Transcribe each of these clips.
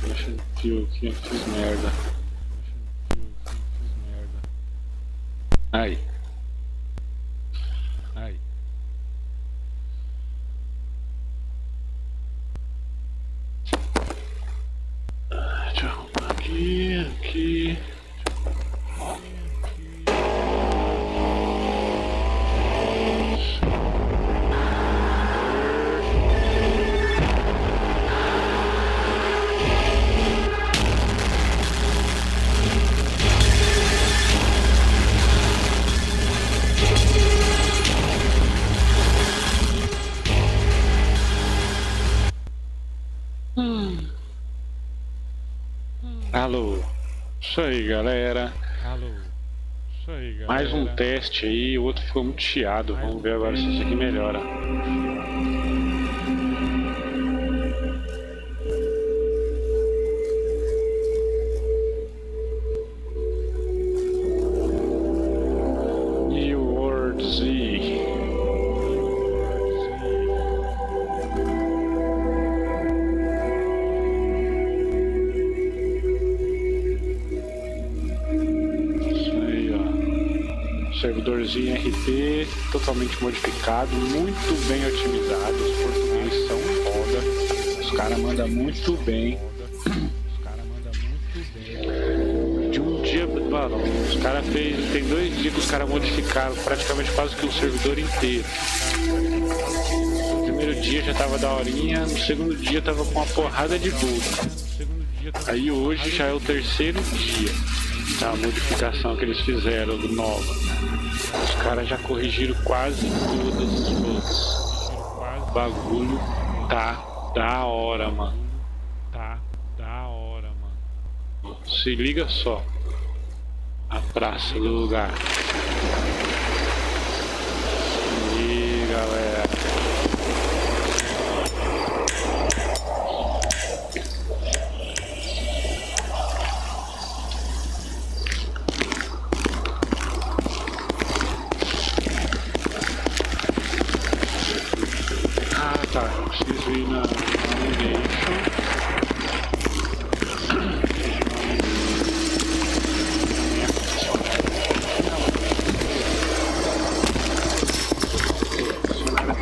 Mexendo fio aqui, fiz merda. Ai. Ai. Deixa eu arrumar aqui. Alô, isso aí galera. Mais um teste aí, o outro ficou muito chiado. Vamos ver agora se isso aqui melhora. E o Word Z. Servidorzinho RT, totalmente modificado, muito bem otimizado, os portugueses são foda, os caras mandam muito bem. De um dia, mano, os caras fez, tem 2 dias que os caras modificaram praticamente quase que o servidor inteiro. No primeiro dia já tava daorinha, no segundo dia tava com uma porrada de bug. Aí hoje já é o 3º dia da modificação que eles fizeram do nova. Os caras já corrigiram quase todas as bugs. O bagulho tá da hora, mano. Se liga só. A praça do lugar. E galera. Tá, preciso ir na Animation.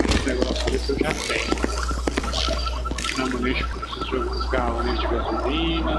Esse negócio ali que eu já tenho. Na Animation eu preciso jogar uns galões de gasolina.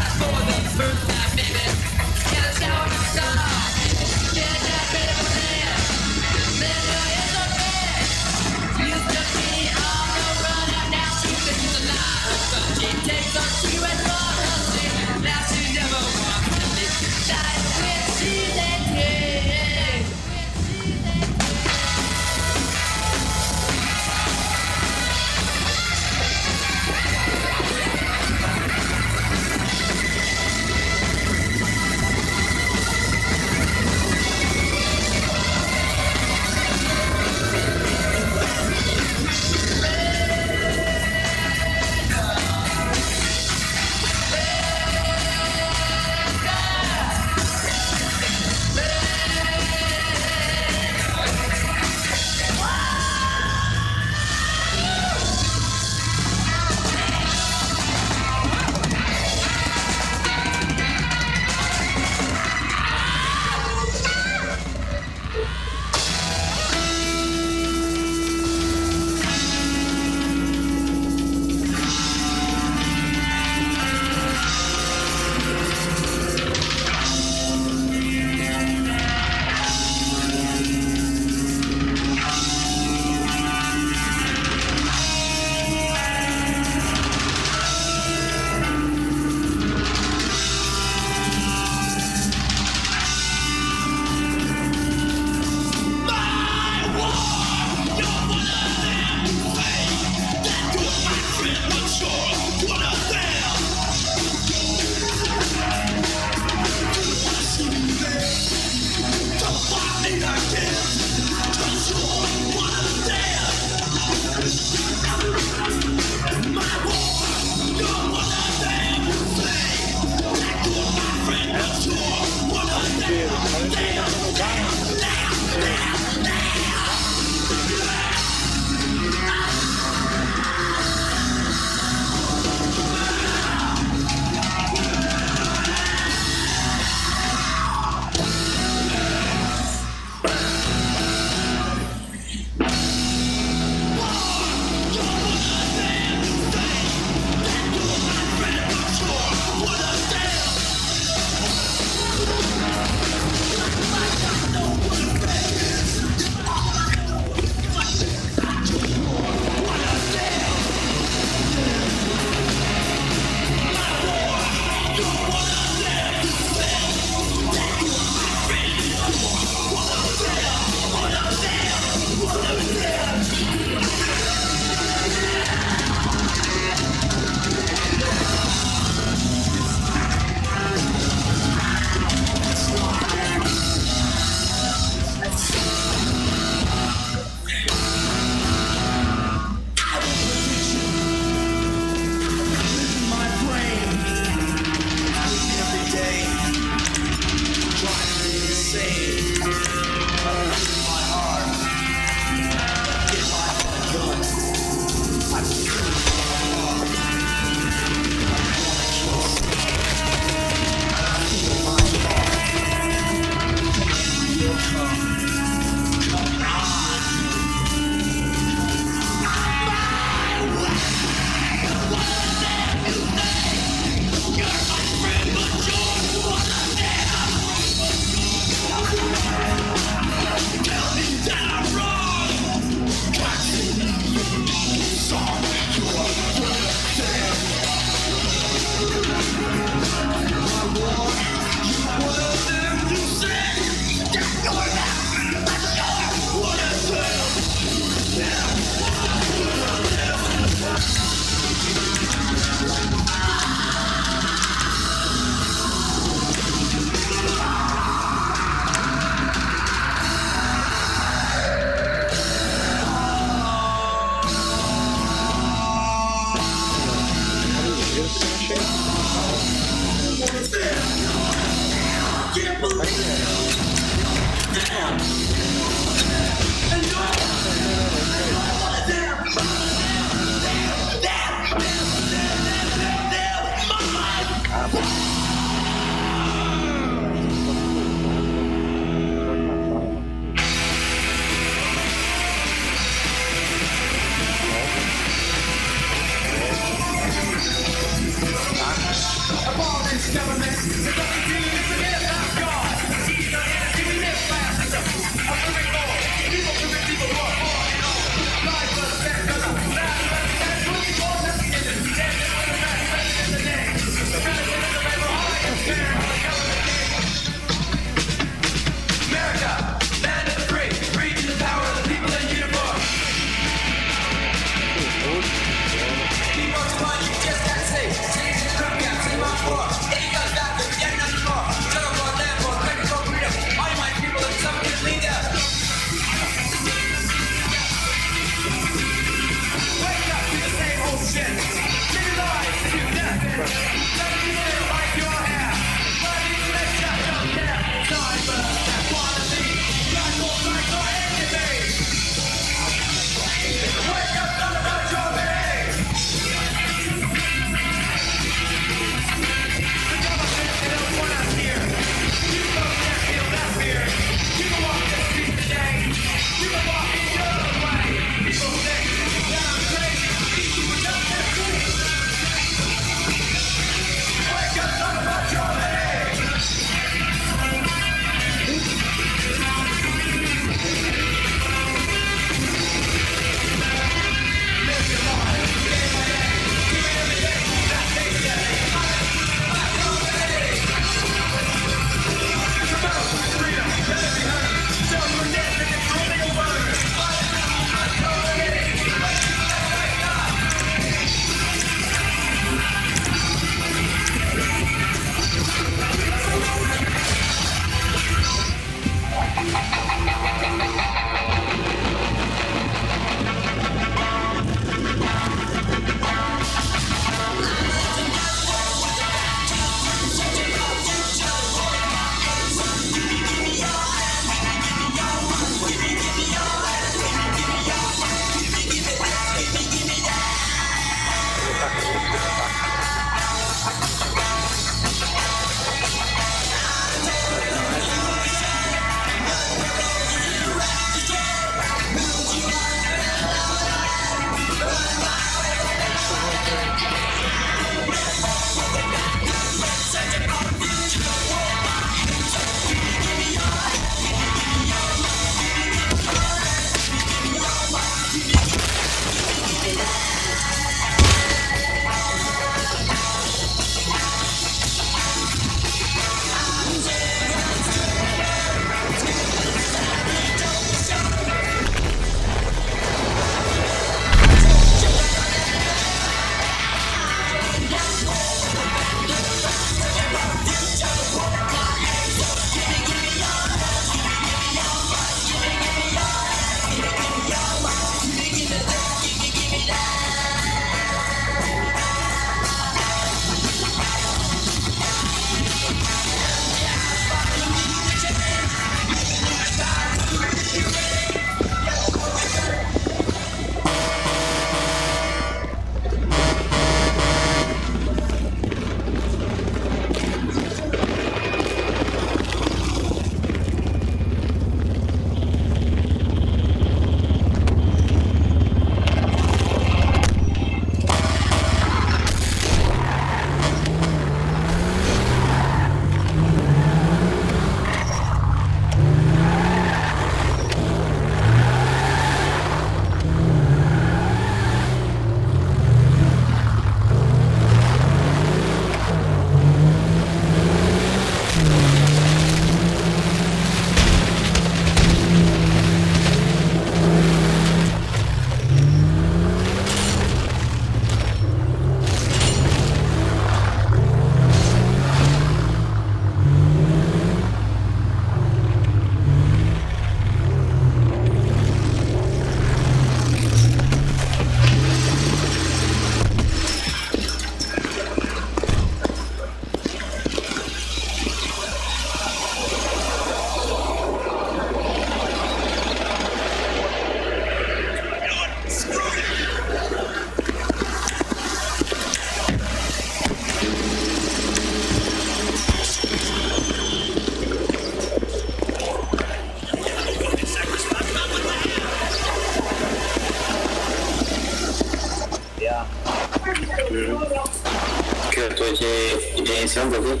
Que eu tô gerenciando aqui.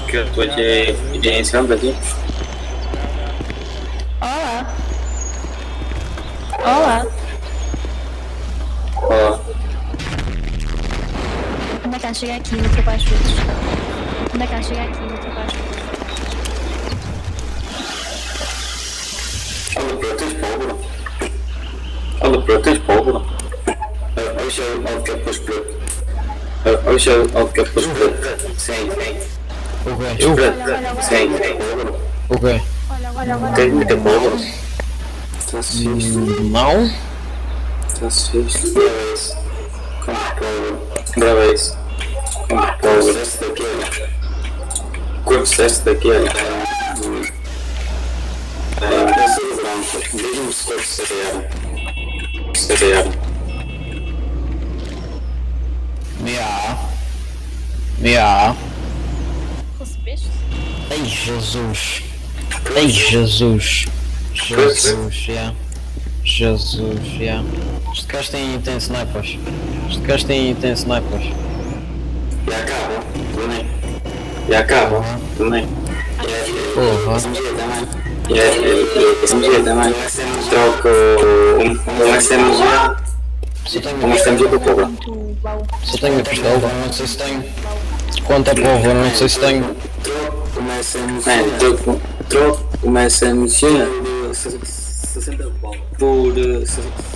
Que eu tô gerenciando aqui. Olá. Olá. Ó, Como é que ela chega aqui no teu baixo? Como é que ela chega aqui no teu baixo? alô, protege pólvora. Alô, protege pólvora. Hoje é o que é para os pretos. Hoje é o que é para os pretos. Sim, sim. Eu? Sim, sim. O quê? Tem muita pólvora. Está-se fixe. Não? Está-se fixe. Brava isso. Compre pólvora. Brava isso. Compre pólvora. Quanto daquele? Veja-me se for cereal. Yeah. Recebeste? Ei, Jesus. Ei, Jesus. Yeah. Jesus, yeah. Este gajo tem snipers. E acaba, também. Porra. SMG também. Troca um SMG. Um SMG com pólvora. Muito baú. Só tenho a pistola, não sei se tenho. Quanto a pólvora, não sei se tenho. Troca uma SMG por 60.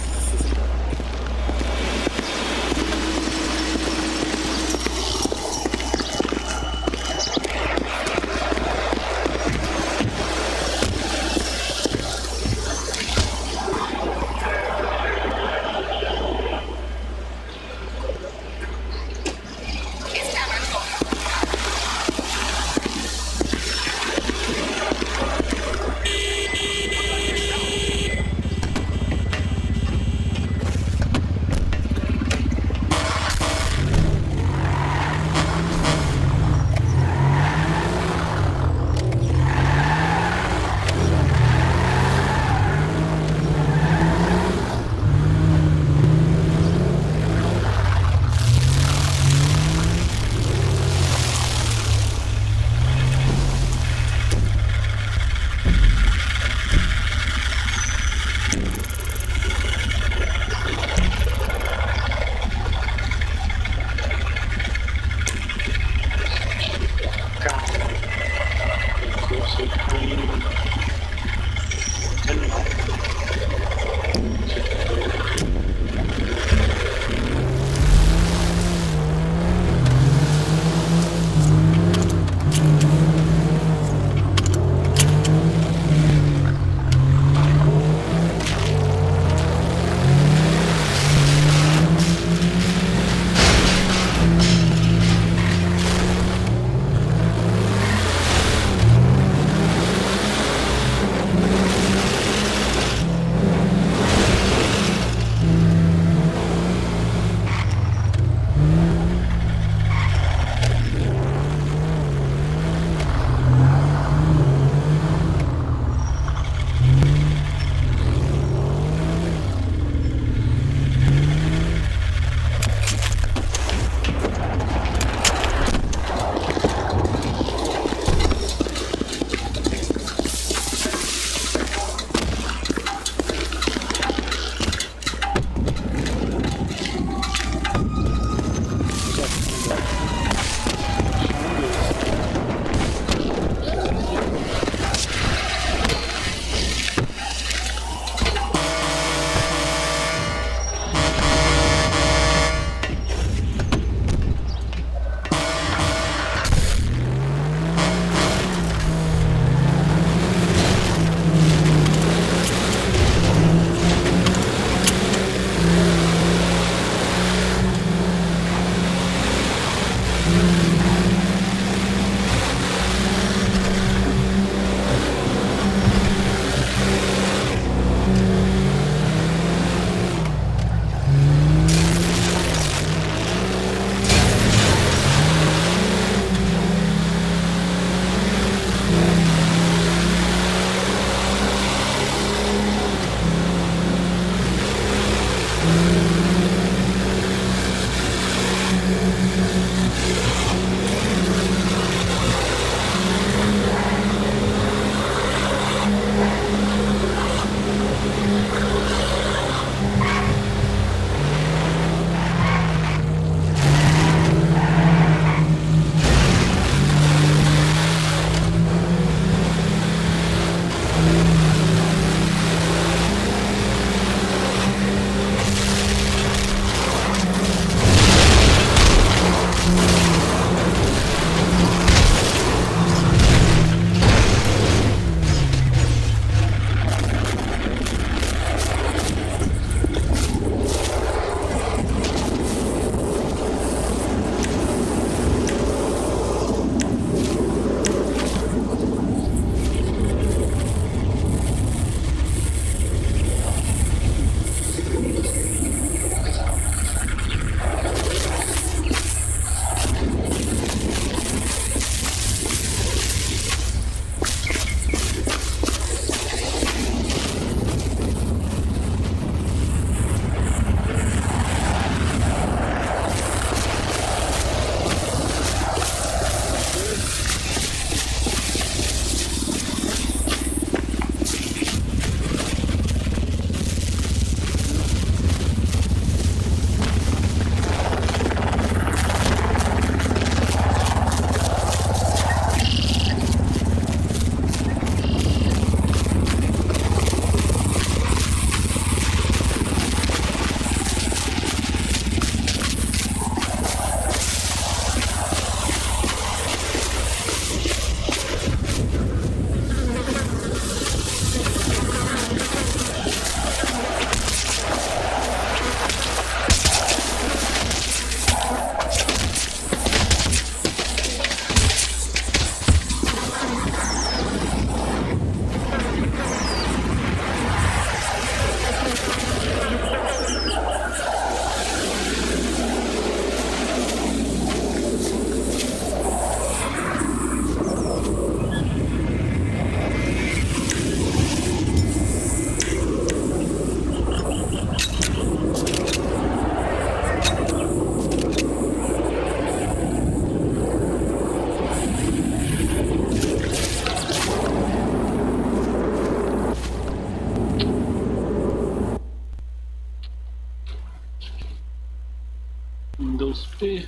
Windows P.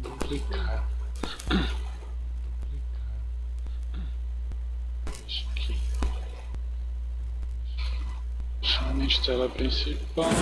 Duplicar. Acho que. Somente tela principal.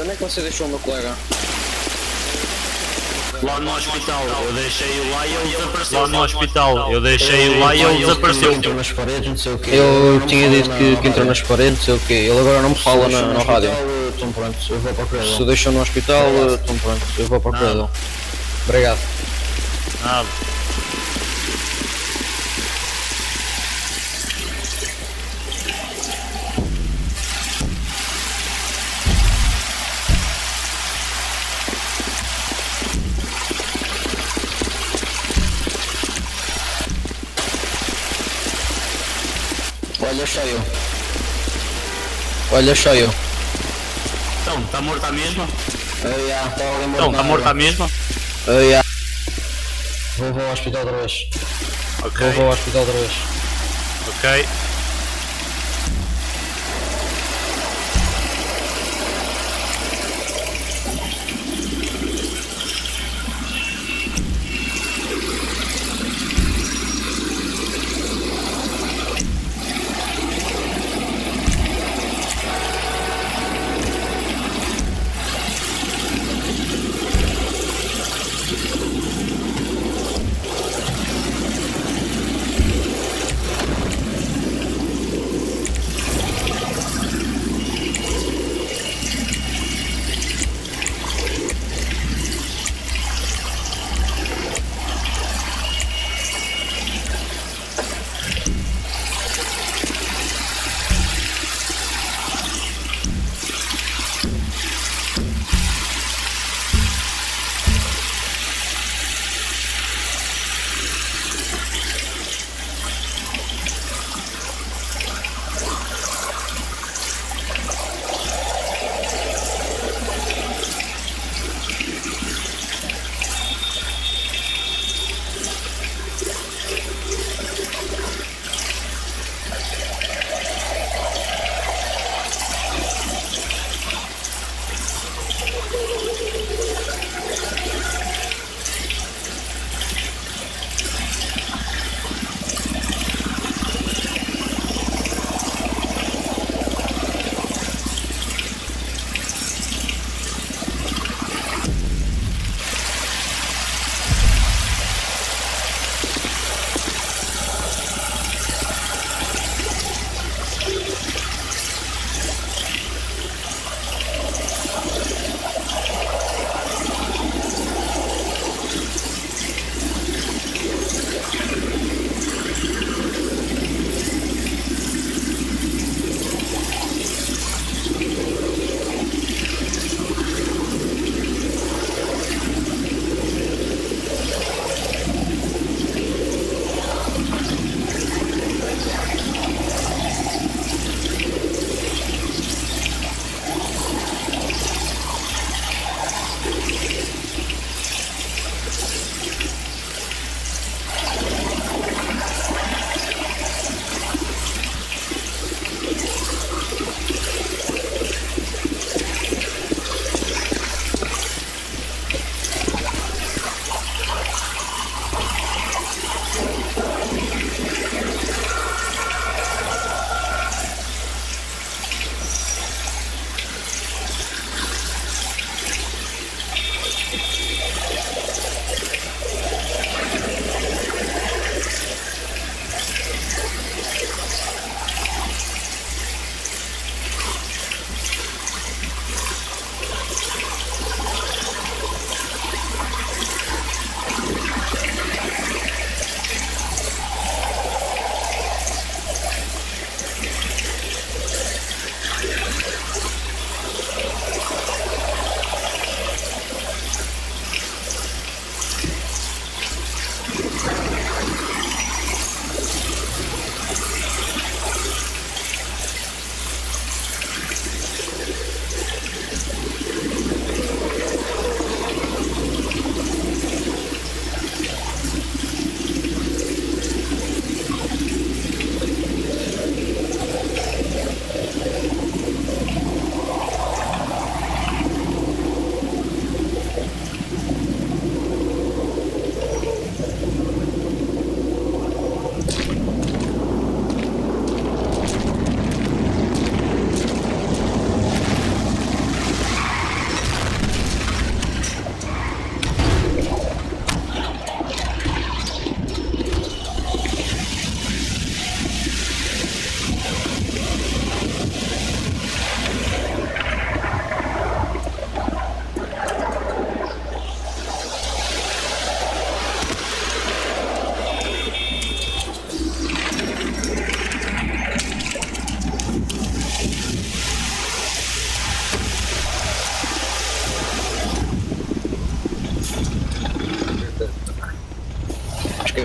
onde é que você deixou o meu colega? Lá no hospital, eu deixei-o lá e ele desapareceu. Lá no hospital, eu deixei-o lá e ele desapareceu. Entrou nas paredes, não sei o quê. Eu tinha dito que entrou nas paredes, não sei o quê. Ele agora não me fala na rádio. Então pronto, eu vou para o corredor. Se deixou no hospital, então pronto, eu vou para o corredor. Obrigado. Nada. Olha, cheio. Olha, cheio. Então, está morto à mesma? Está alguém morto. Então, está morto à mesma? Vou ao hospital outra vez. Ok. Vou ao hospital outra vez. Ok.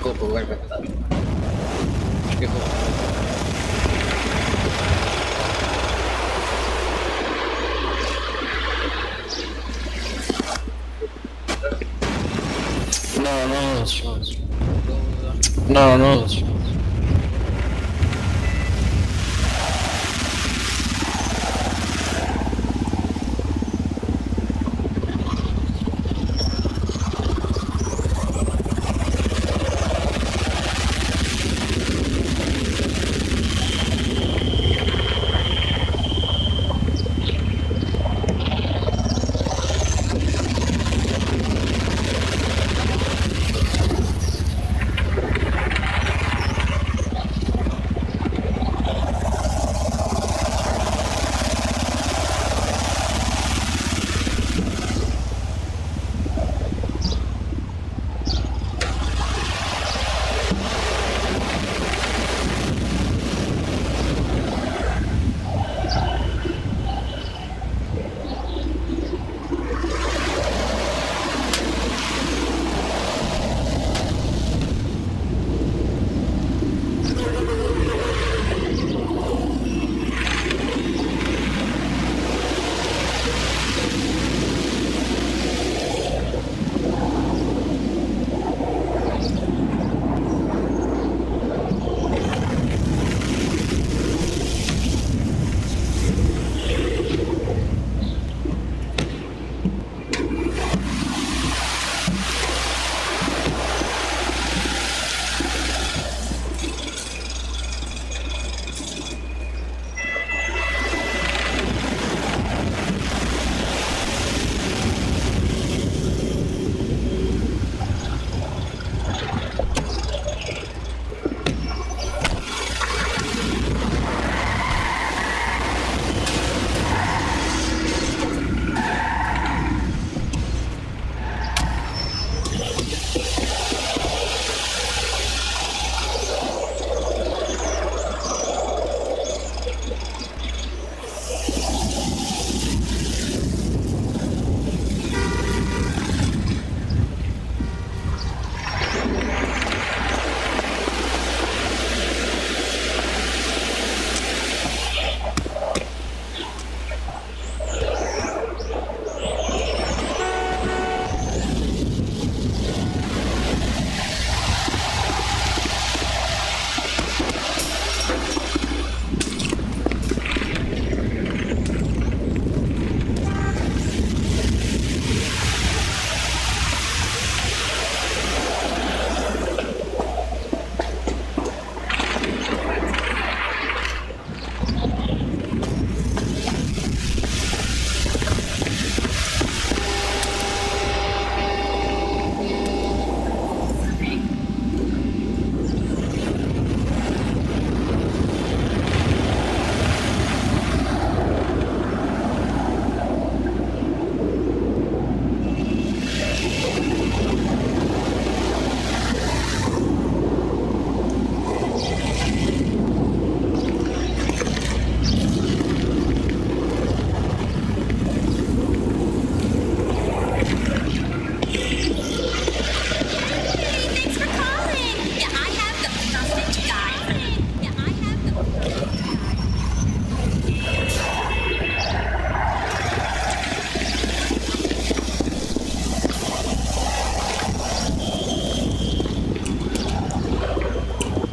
roupa, o gajo vai matar. Acho que é roupa. Não.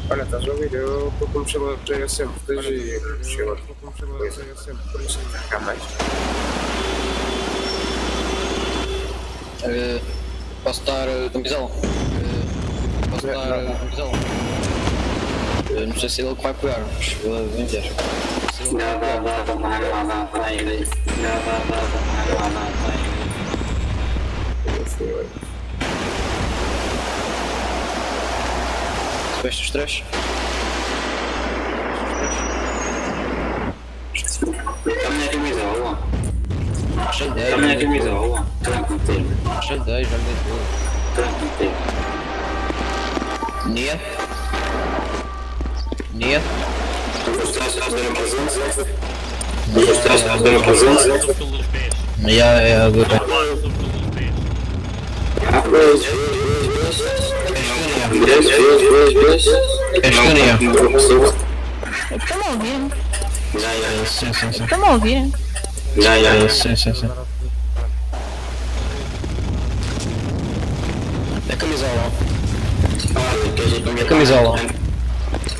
Olha, estás a ouvir? Eu estou com mochila cheia sempre, desde mochila. Por isso não carregar mais. Posso dar camisola? Posso dar camisola? Não sei se ele que vai pegar, mas vou enviar. Fecha os três. Também é camisola. Cheio de 10, Também é camisola. Tranquilo. cheio de 10, já lhe dei tudo. Tranquilo. Nia? Nia? Os três fazer uma presença. Os três fazer uma presença. Eu sou pelos pés. É a do Agora eu sou pelos pés. Ah, pois. Vês. És sintonia. Estão a ouvir? Sim. Estão a ouvir? Sim. É camisola. É camisola.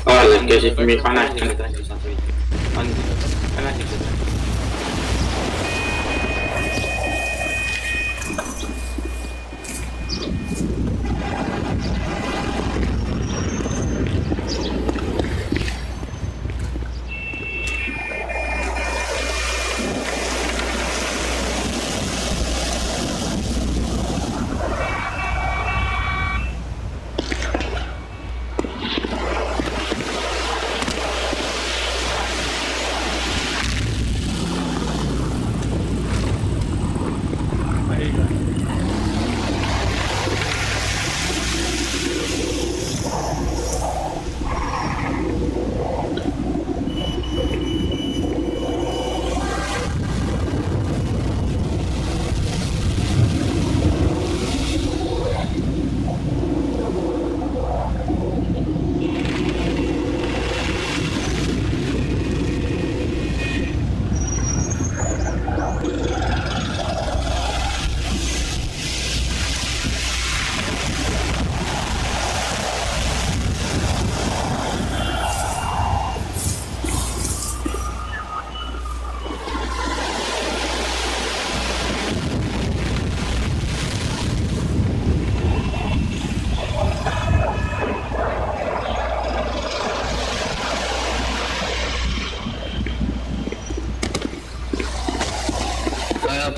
Olha, que a gente me fala aqui.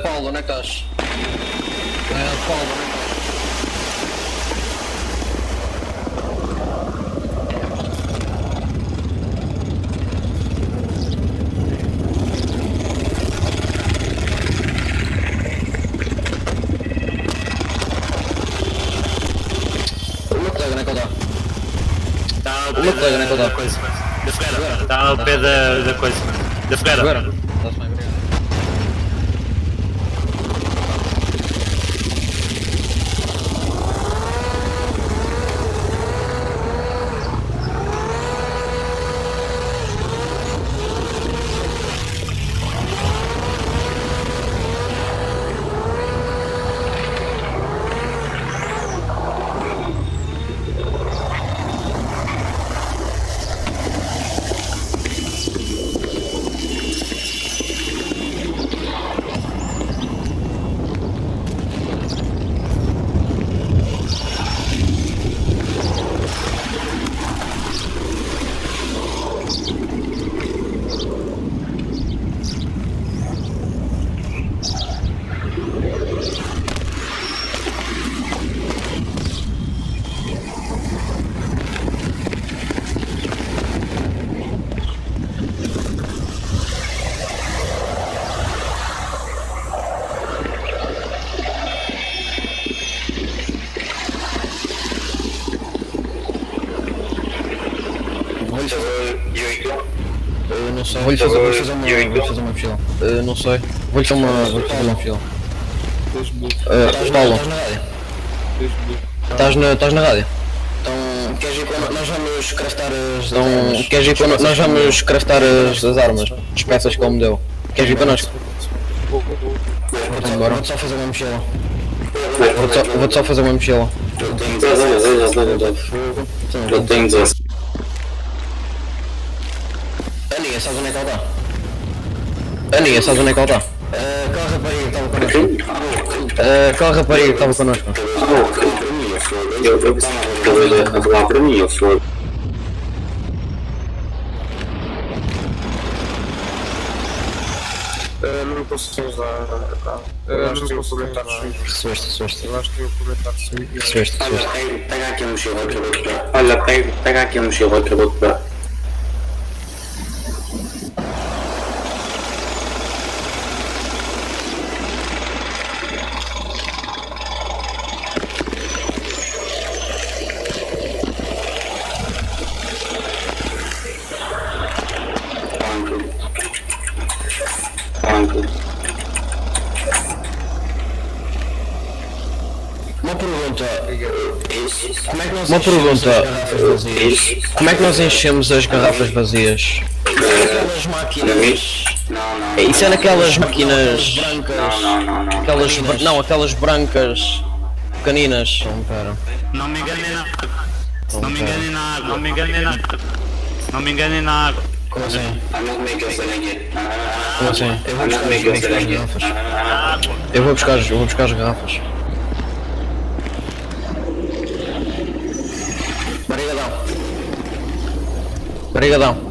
Paulo, onde é que estás? Paulo, onde é que O meu colega, onde é que ele está? O meu colega, onde é que ele está? Da fogueira. Está ao pé da coisa. Da fogueira. Agora? Está-se bem, obrigado. Não sei. Vou-lhe fazer uma mochila. Não sei. Vou-lhe fazer uma mochila. Paulo, estás na rádio? Então, queres ir quando nós vamos craftar as armas, as peças que ele me deu. Queres ir connosco? Então, bora. Vou-te só fazer uma mochila. Vou-te só fazer uma mochila. Eu tenho 16. Aninha, sabes onde é que ela está? Aninha, sabes onde é que ela está? Qual rapariga que estava connosco? Qual rapariga que estava connosco? Eu estava a falar para mim, eu sou. Não conseguimos lá. Acho que tem um comentário suíço. Recebeste. Eu acho que tem um comentário suíço. Recebeste. Pega aqui a mochila, acabou de dar. Olha, pega aqui a mochila, acabou de dar. Uma pergunta. Isso. Como é que nós enchemos as garrafas vazias? Como é que nós enchemos as garrafas vazias? Aquelas máquinas. Não. Isso é naquelas máquinas brancas. Não. Aquelas brancas pequeninas. Não, pera. Não me enganem na água. Não me enganem na água. Não me enganem na água. Não me enganem na água. Como assim? I'm not making selling Como assim? I'm not making selling Eu vou buscar as garrafas. Obrigadão.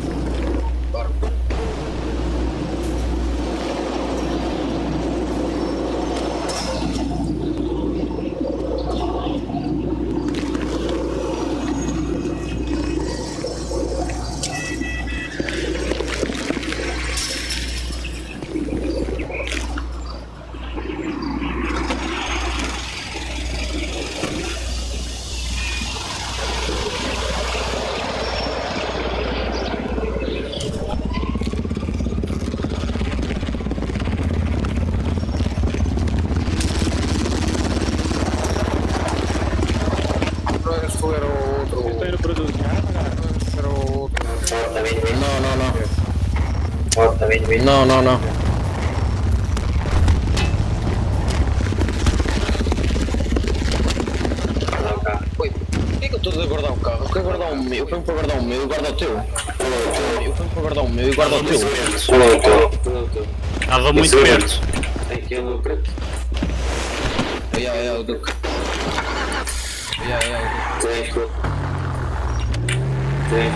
Este era o outro. Estou indo produzir arma, cara. Era o outro. Não. Oi, por que é que eu estou a guardar o carro? Eu quero guardar o meu, eu ponho para guardar o meu e guarda o teu. Eu ponho para guardar o meu e guarda o teu. Estava muito perto. Aquele preto. É o Duque. Tem.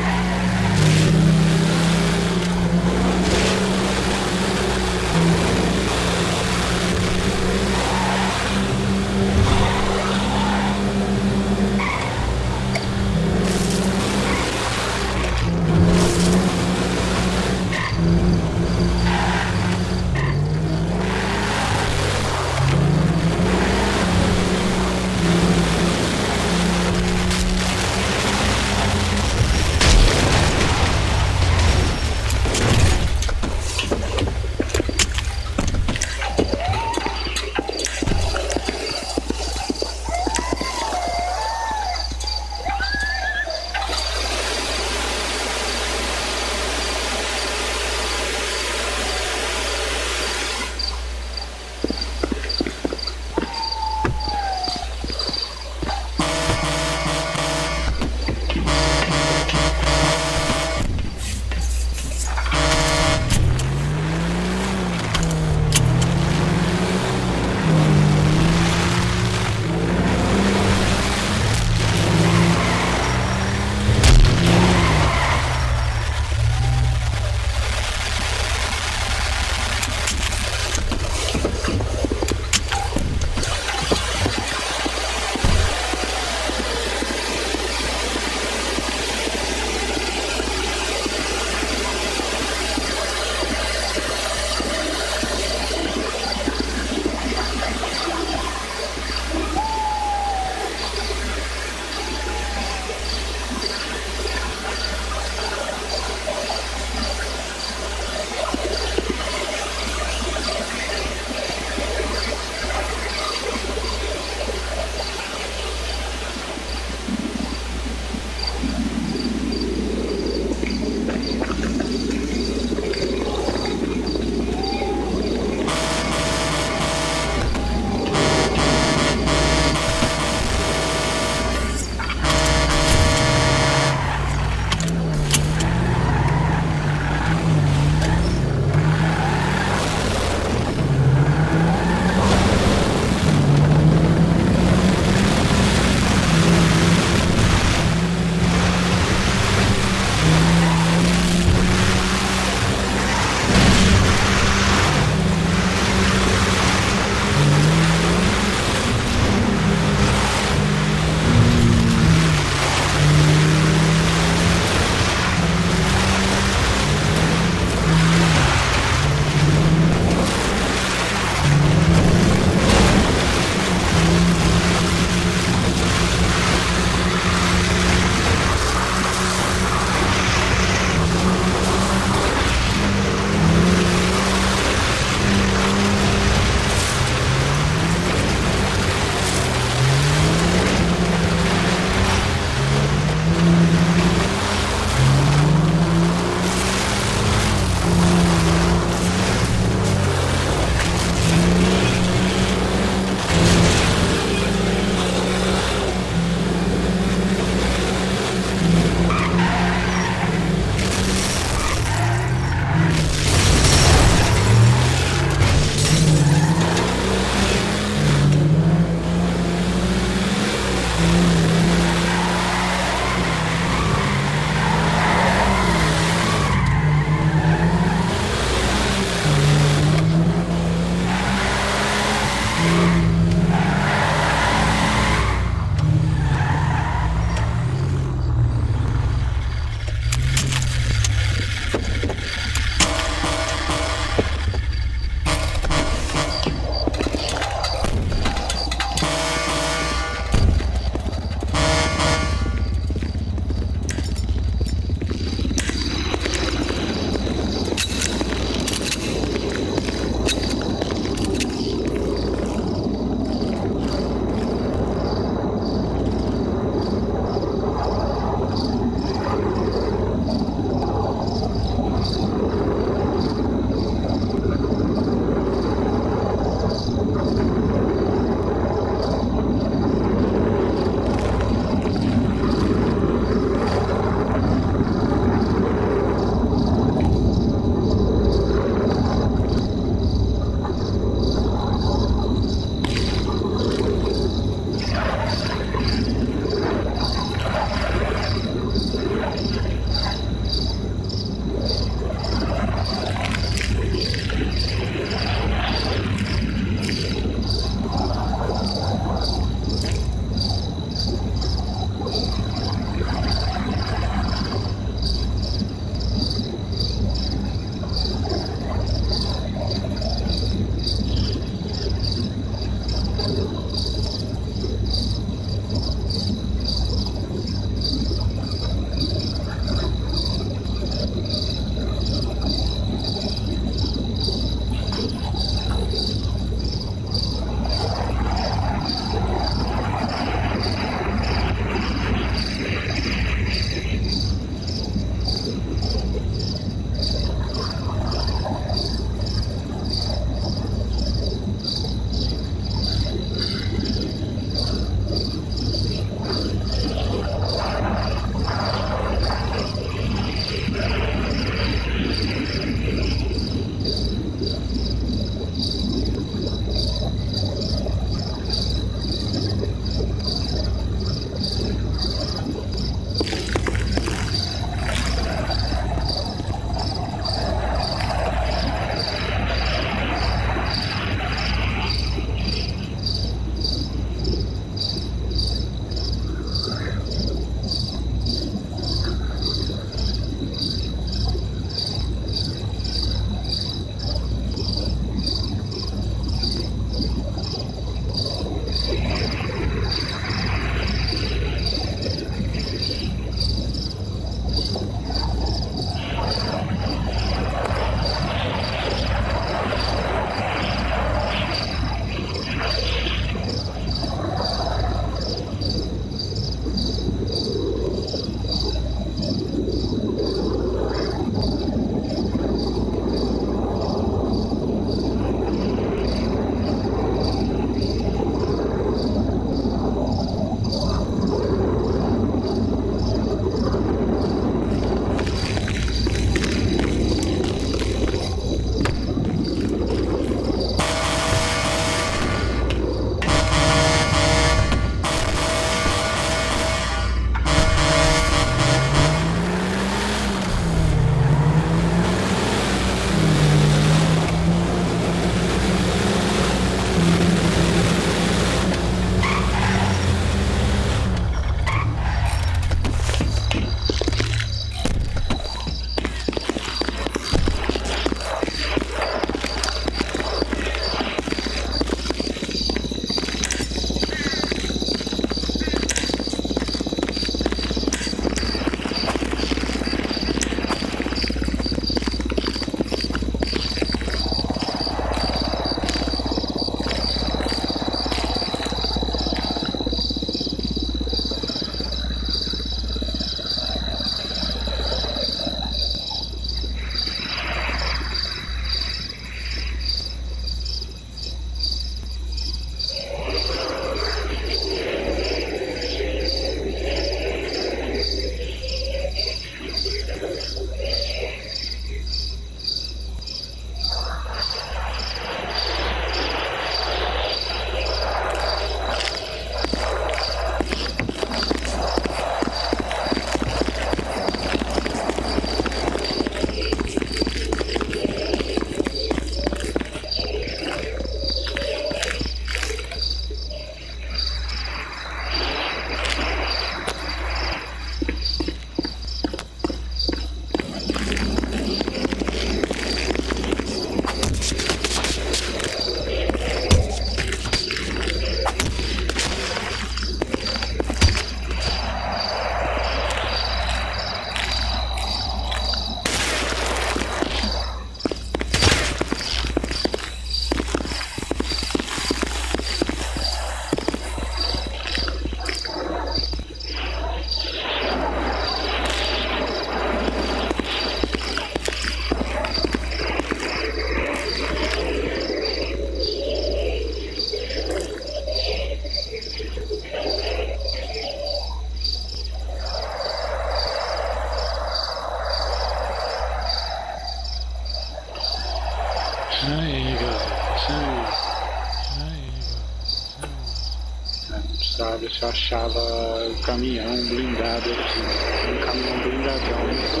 pra ver se eu achava o caminhão blindado aqui. Um caminhão blindadão muito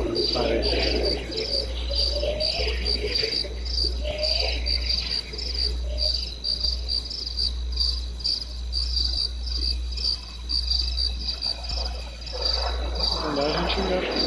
louco, parece. Lá a gente investe.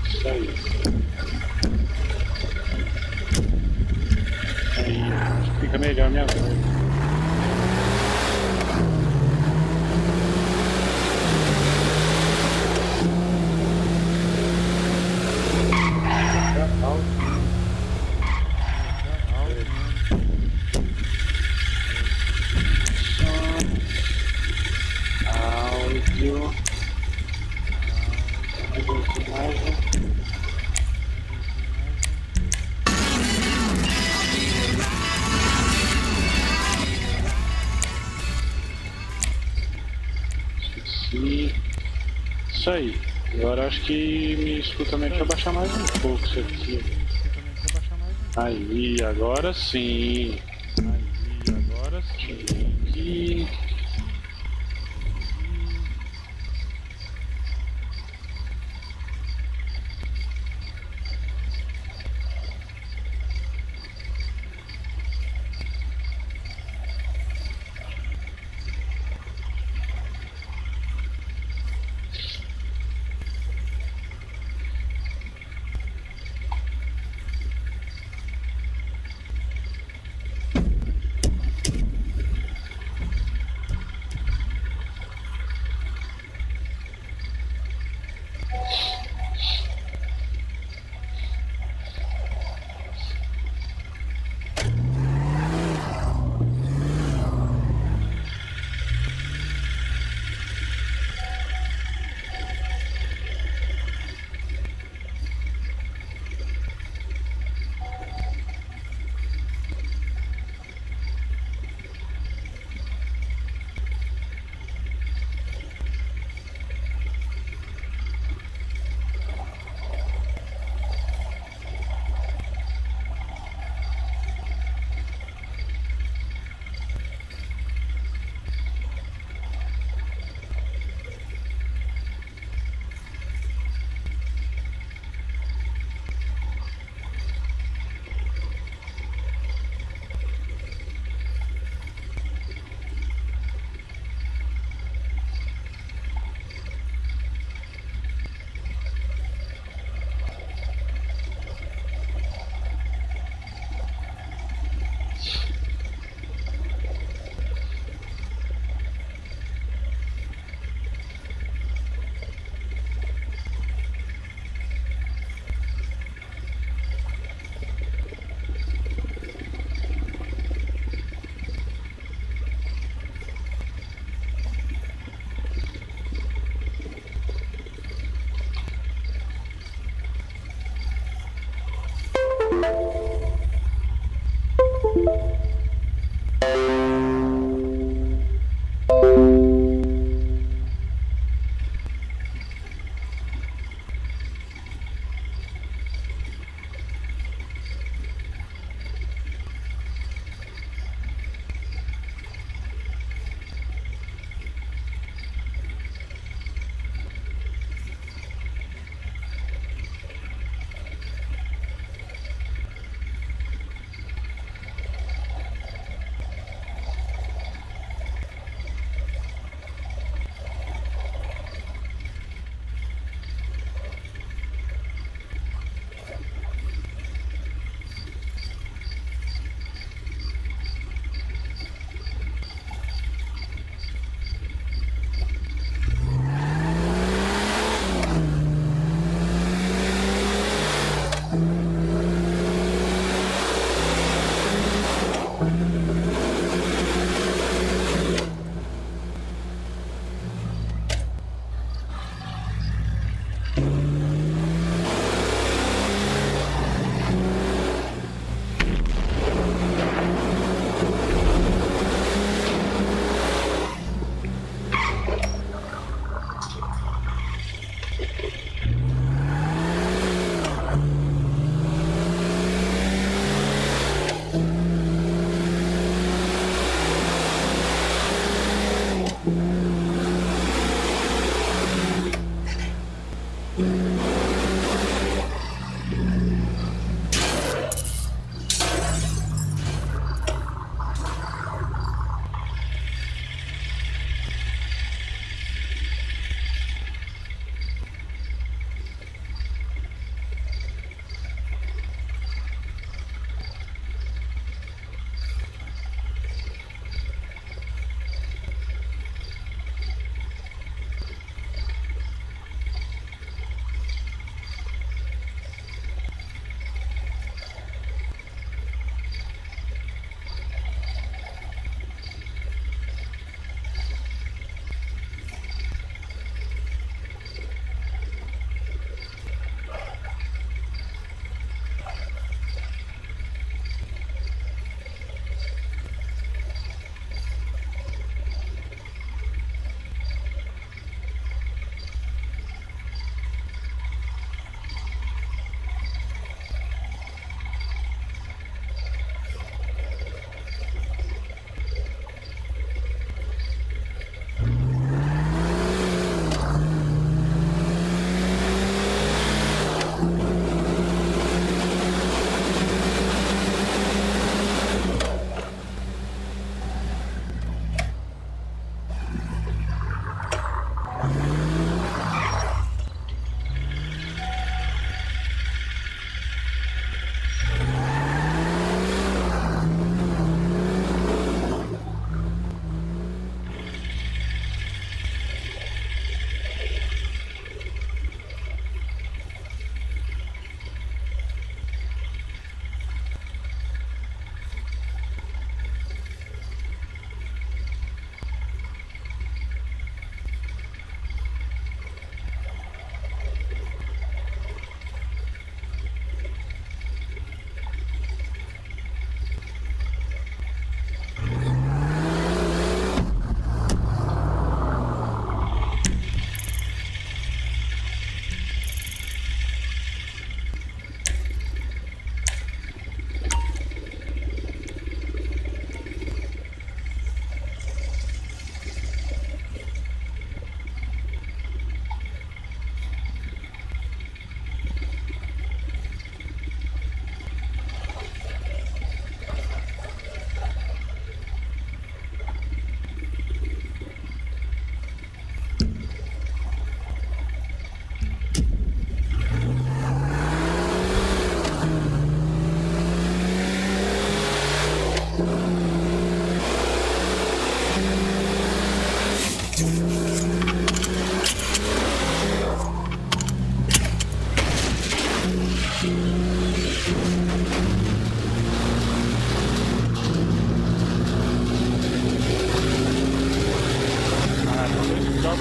Isso aí. Aí fica melhor minha voz. Áudio. Esqueci. Isso aí. Agora acho que me escuta melhor. Deixa eu baixar mais um pouco isso aqui. Aí, agora sim. Aqui.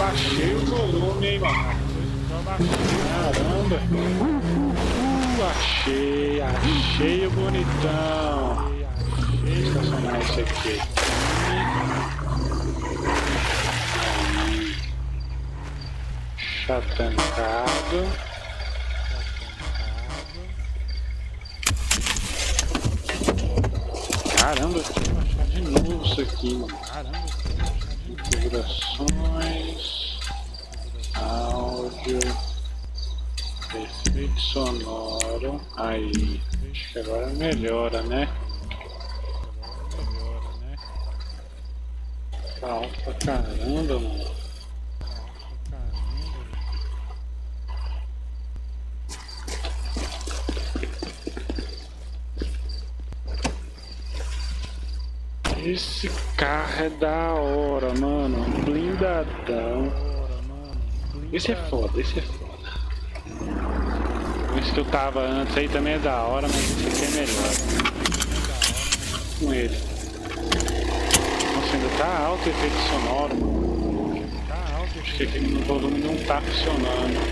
baixei o volume, hein, mano. Caramba. Achei o bonitão. Deixa eu estacionar esse aqui. Chatancado. Caramba, eu vou achar de novo isso aqui, mano. Configurações, áudio, efeito sonoro. Aí, acho que agora melhora, né? Tá alto pra caramba, mano. Esse carro é da hora, mano. Blindadão. Esse é foda, esse é foda. Esse que eu tava antes aí também é da hora, mas esse aqui é melhor. Com ele. Nossa, ainda tá alto o efeito sonoro, mano. Acho que aqui no volume não tá funcionando.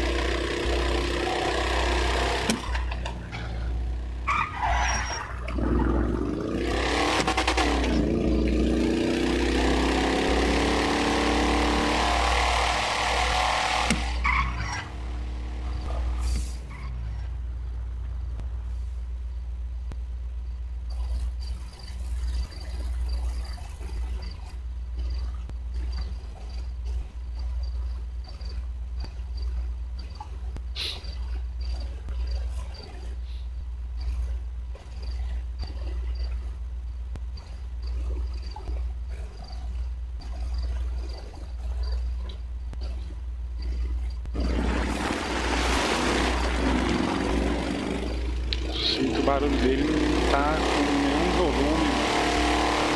O barulho dele não tá com nenhum volume,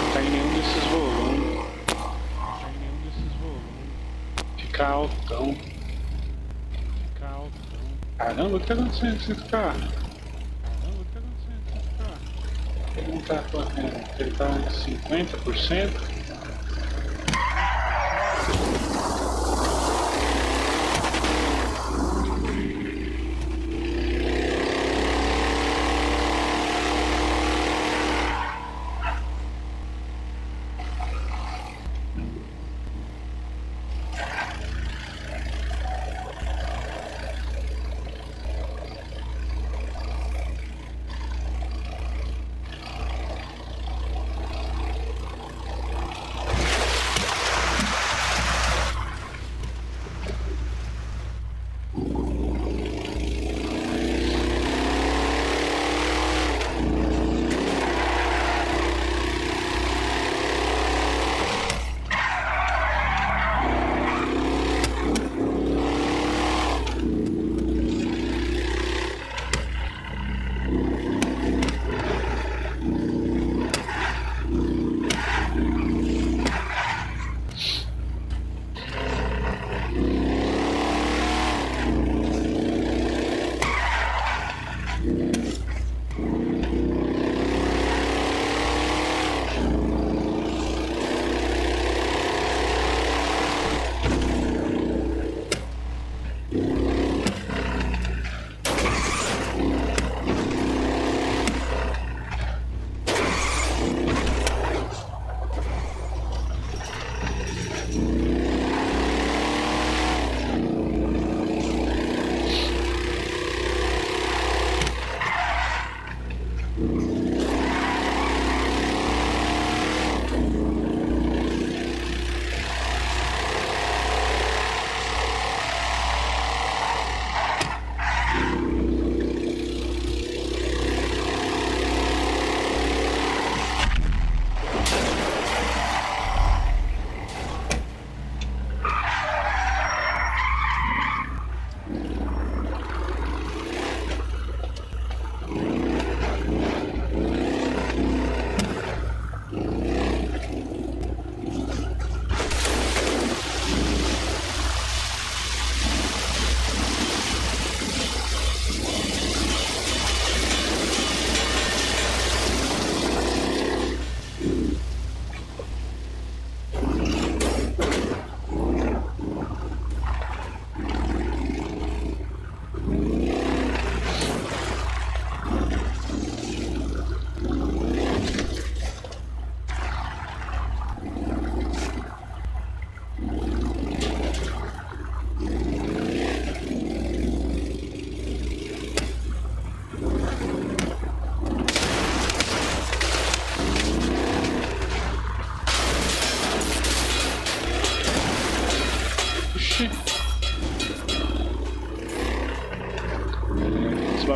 não tá em nenhum desses volumes. Fica altão. Caramba, o que tá acontecendo com esse carro? Ele não tá correndo, ele tá em 50%.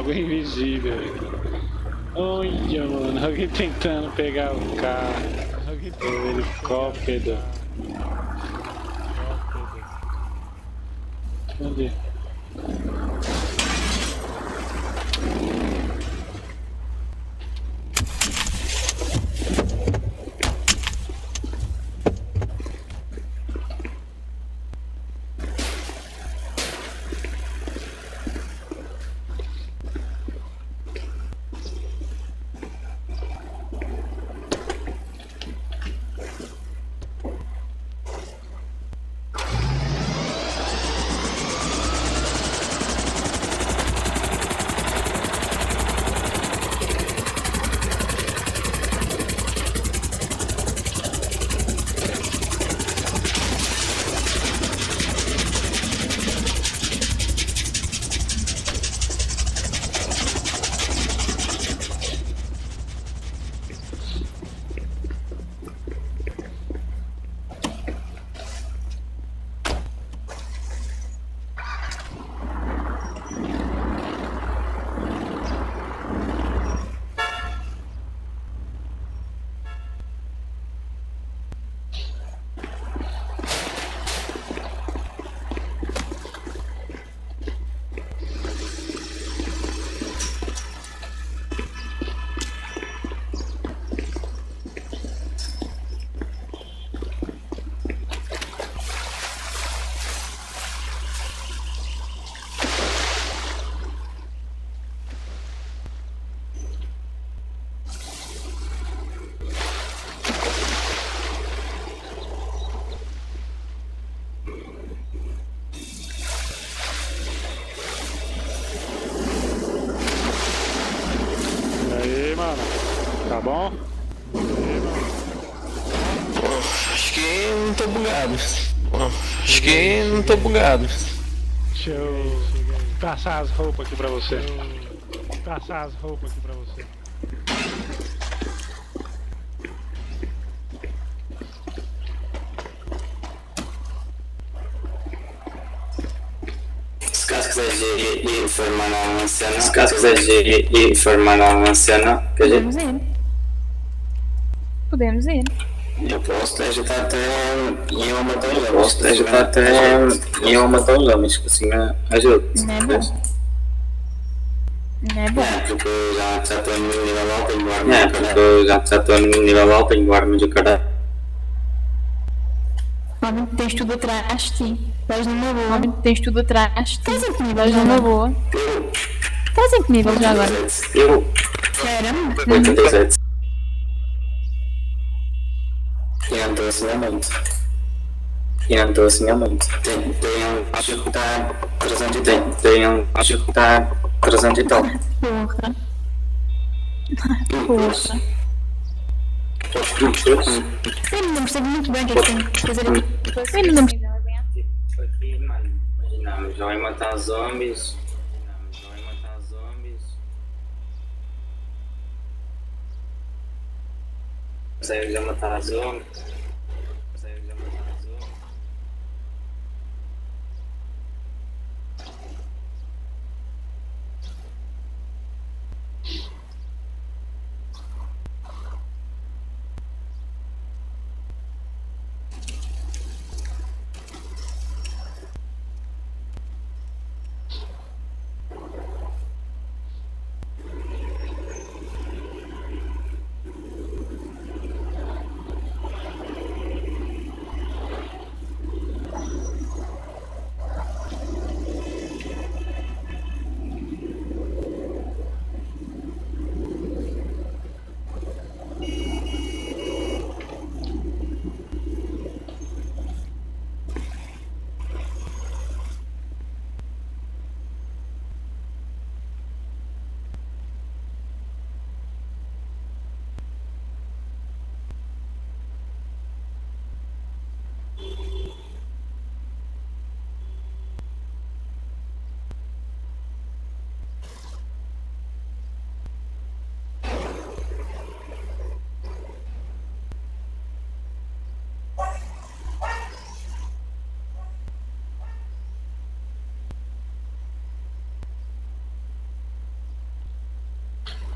bagulho invisível. Olha, mano, alguém tentando pegar o carro. O helicóptero. Cadê? Tá bom? Acho que não tô bugado. Acho que não tô bugado. Deixa eu passar as roupas aqui pra você. Se quiser de informar uma cena, se quiser de informar uma cena, que a gente... Podemos ir. Eu posso ajudar até em uma das homens, que assim ajuda. Não é bom. Não é bom. Porque eu já estou no nível alto em guarda. Porque eu já estou no nível alto em guarda de caralho. Homem, tens tudo atrás de ti. Vais numa boa. Homem, tens tudo atrás de ti. Estás em que nível? Vais numa boa. Estás em que nível já agora? Eu, Caramba. 87. E não estou assim há muito. Acho que está 300 e tal. Acho que está 300 e tal. Porra. Porra. Eu ainda não percebo muito bem o que é que tem que fazer aqui. Eu ainda não percebo. Aqui, mano, imaginamos, já vai matar zombies. Consegue já matar zombies.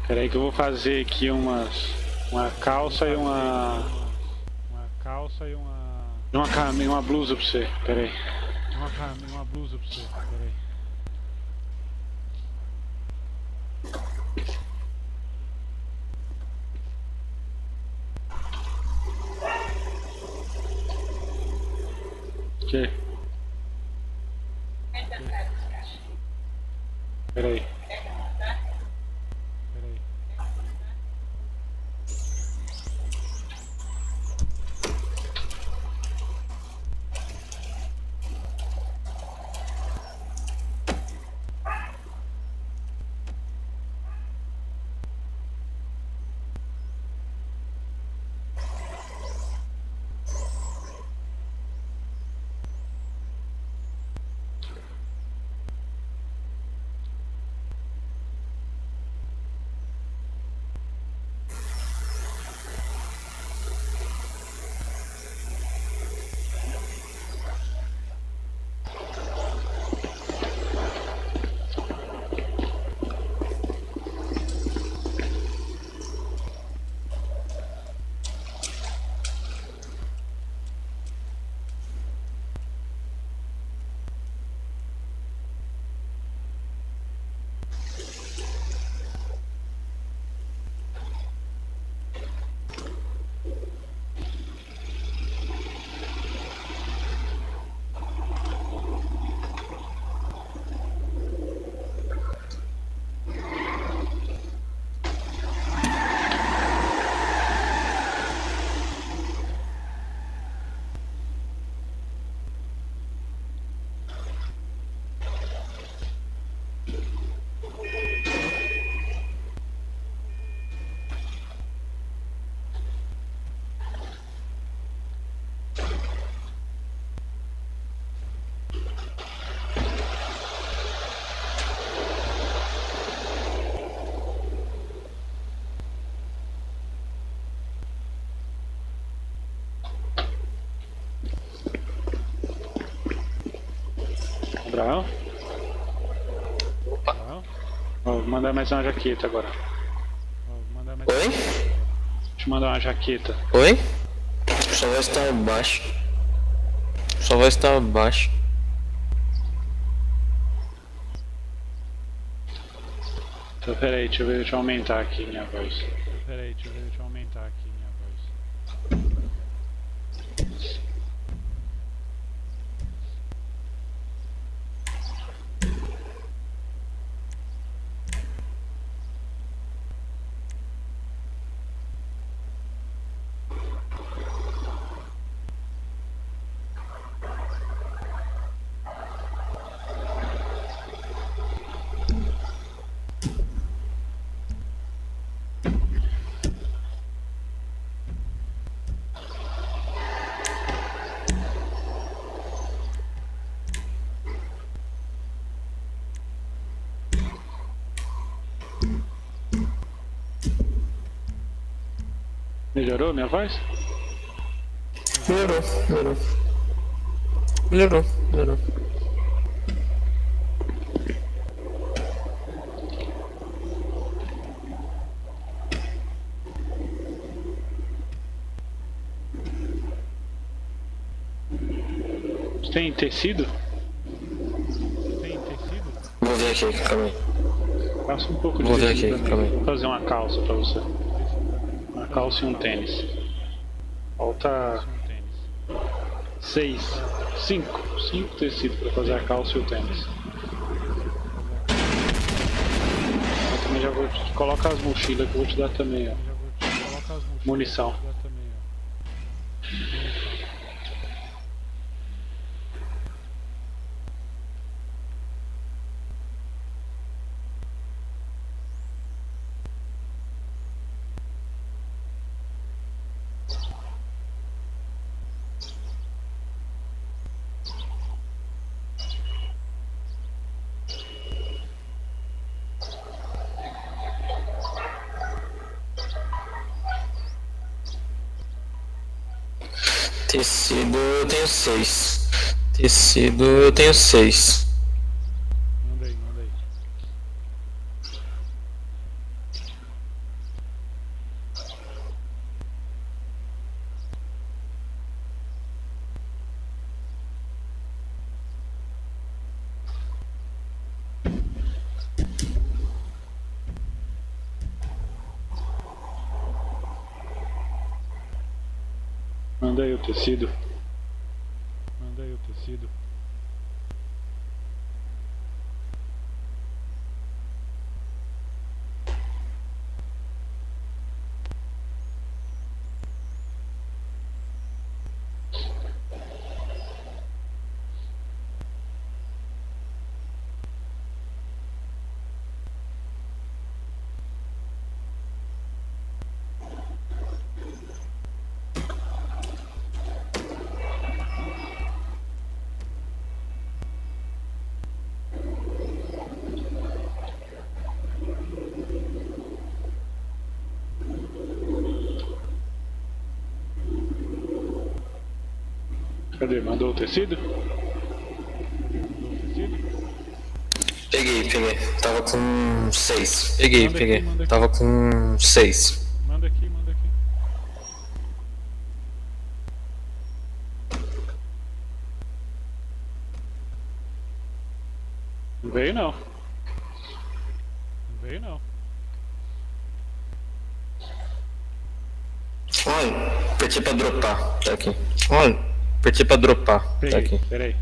Pera aí que eu vou fazer aqui uma calça e uma blusa pra você. Pera aí. Uma blusa pra você. Pera aí. Que? Pera aí. Abraão? Vou mandar mais uma jaqueta agora. Oi? Deixa eu mandar uma jaqueta. Oi? Só vai estar abaixo. Só vai estar abaixo. Então, peraí, deixa eu aumentar aqui minha voz. Melhorou minha voz? Melhorou. Tem tecido? Vou ver aqui, calma aí. Passa um pouco de Vou ver tecido aqui, pra calma mim. aí. Vou fazer uma calça pra você. Uma calça e um tênis. Falta 5 tecidos pra fazer a calça e o tênis. Eu também já vou te colocar as mochilas que eu vou te dar também, ó. Munição. Tecido eu tenho 6. Tecido eu tenho 6. Manda aí. Manda aí o tecido. Manda aí o tecido. Cadê? Mandou o tecido? Peguei. Tava com 6. Manda aqui, manda aqui. Tava com 6. Manda aqui, manda aqui. Não veio não. Não veio não. Olha, apertei pra dropar. Tá aqui. Olha, apertei pra dropar. Tá Peguei, aqui. peraí.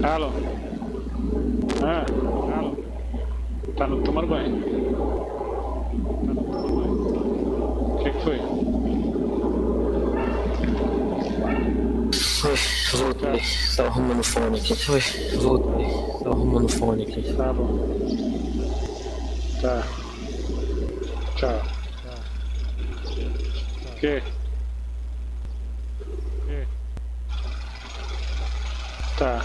Alô? Alô? Tá no tomando banho. Tá no tomando banho. O que foi? Voltei. Tava arrumando o fone aqui. Voltei. Tava arrumando o fone aqui. Tá bom. Tá. Tchau. O quê? Tá.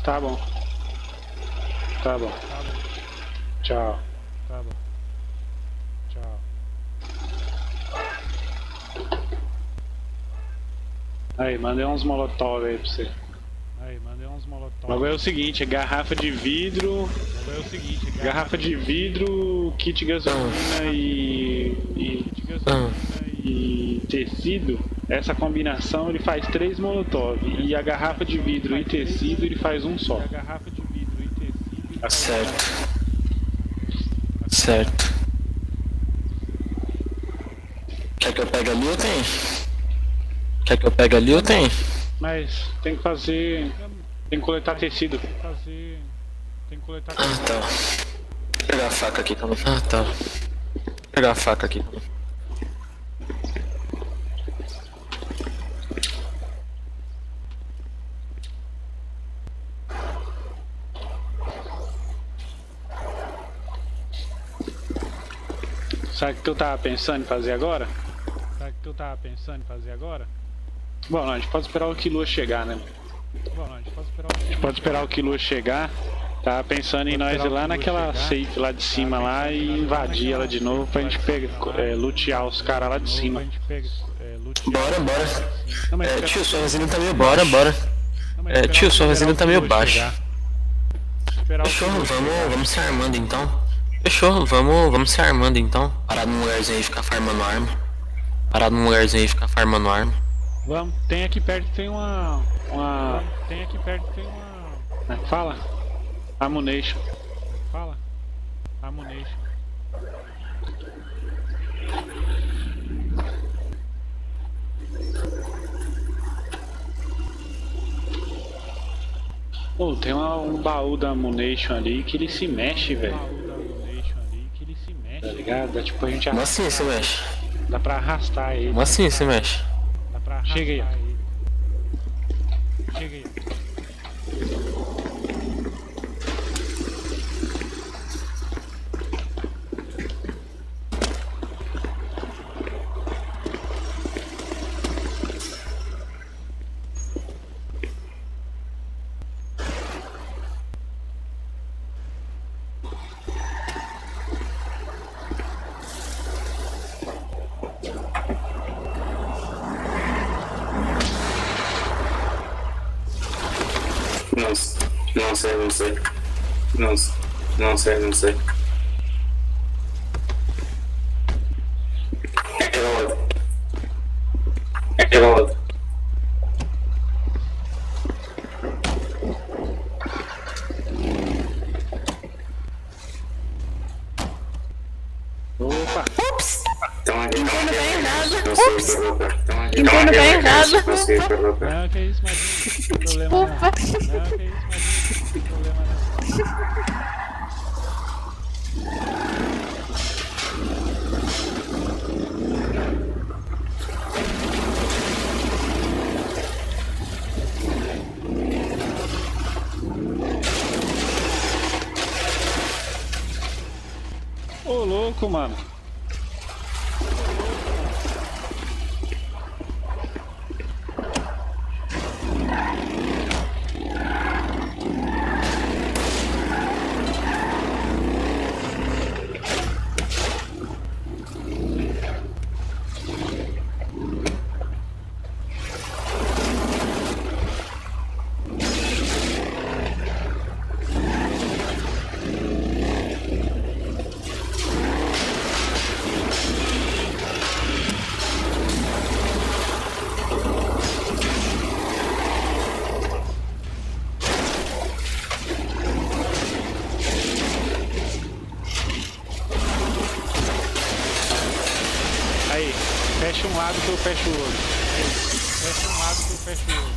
Tá bom. Tá bom. Tchau. Tá bom. Tchau. Aí, mandei uns molotov aí pra você. O bagulho é o seguinte, é garrafa de vidro. Garrafa de vidro, kit gasolina e tecido. Essa combinação ele faz 3 molotov. E a garrafa de vidro e tecido ele faz um só. Certo. Certo. Quer que eu pegue ali ou tem? Quer que eu pegue ali ou tem? Mas tem que fazer. Tem que coletar tecido. Ah, tá. Vou pegar a faca aqui também. Ah, tá. Vou pegar a faca aqui. Sabe o que eu tava pensando em fazer agora? Bom, não, a gente pode esperar o Killua chegar, né? A gente pode esperar o Killua chegar. Tava pensando em nós ir lá naquela safe lá de cima lá e invadir ela de novo pra gente lutear os caras lá de cima. Bora, bora. Tio, sua resina tá meio baixa. Bora. Tio, sua resina tá meio baixa. Fechou, vamos se armando então. Fechou, vamos se armando então. Parar num lugarzinho aí e ficar farmando arma. Vamos, tem aqui perto tem uma... Fala. Ammunition. Pô, tem um baú da Ammunition ali que ele se mexe, velho. Tá ligado? Dá tipo a gente Como assim se mexe? Dá pra arrastar ele. Como assim se mexe? Chega aí. Não sei. Aquela outra. Opa! Ups! Entrei no bem errado. Entrei no bem errado. Não, que isso, mas não tem problema não. Ufa! Ô louco, mano. Aí, fecha um lado que eu fecho o outro. Fecha um lado que eu fecho o outro.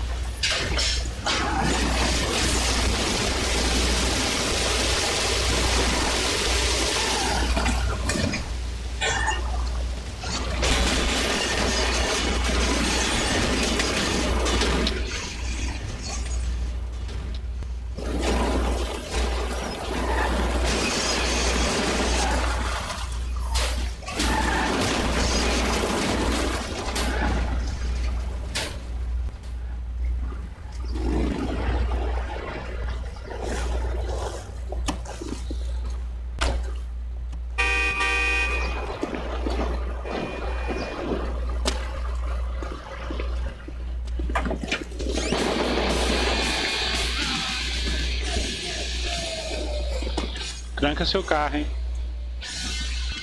Tranca seu carro, hein?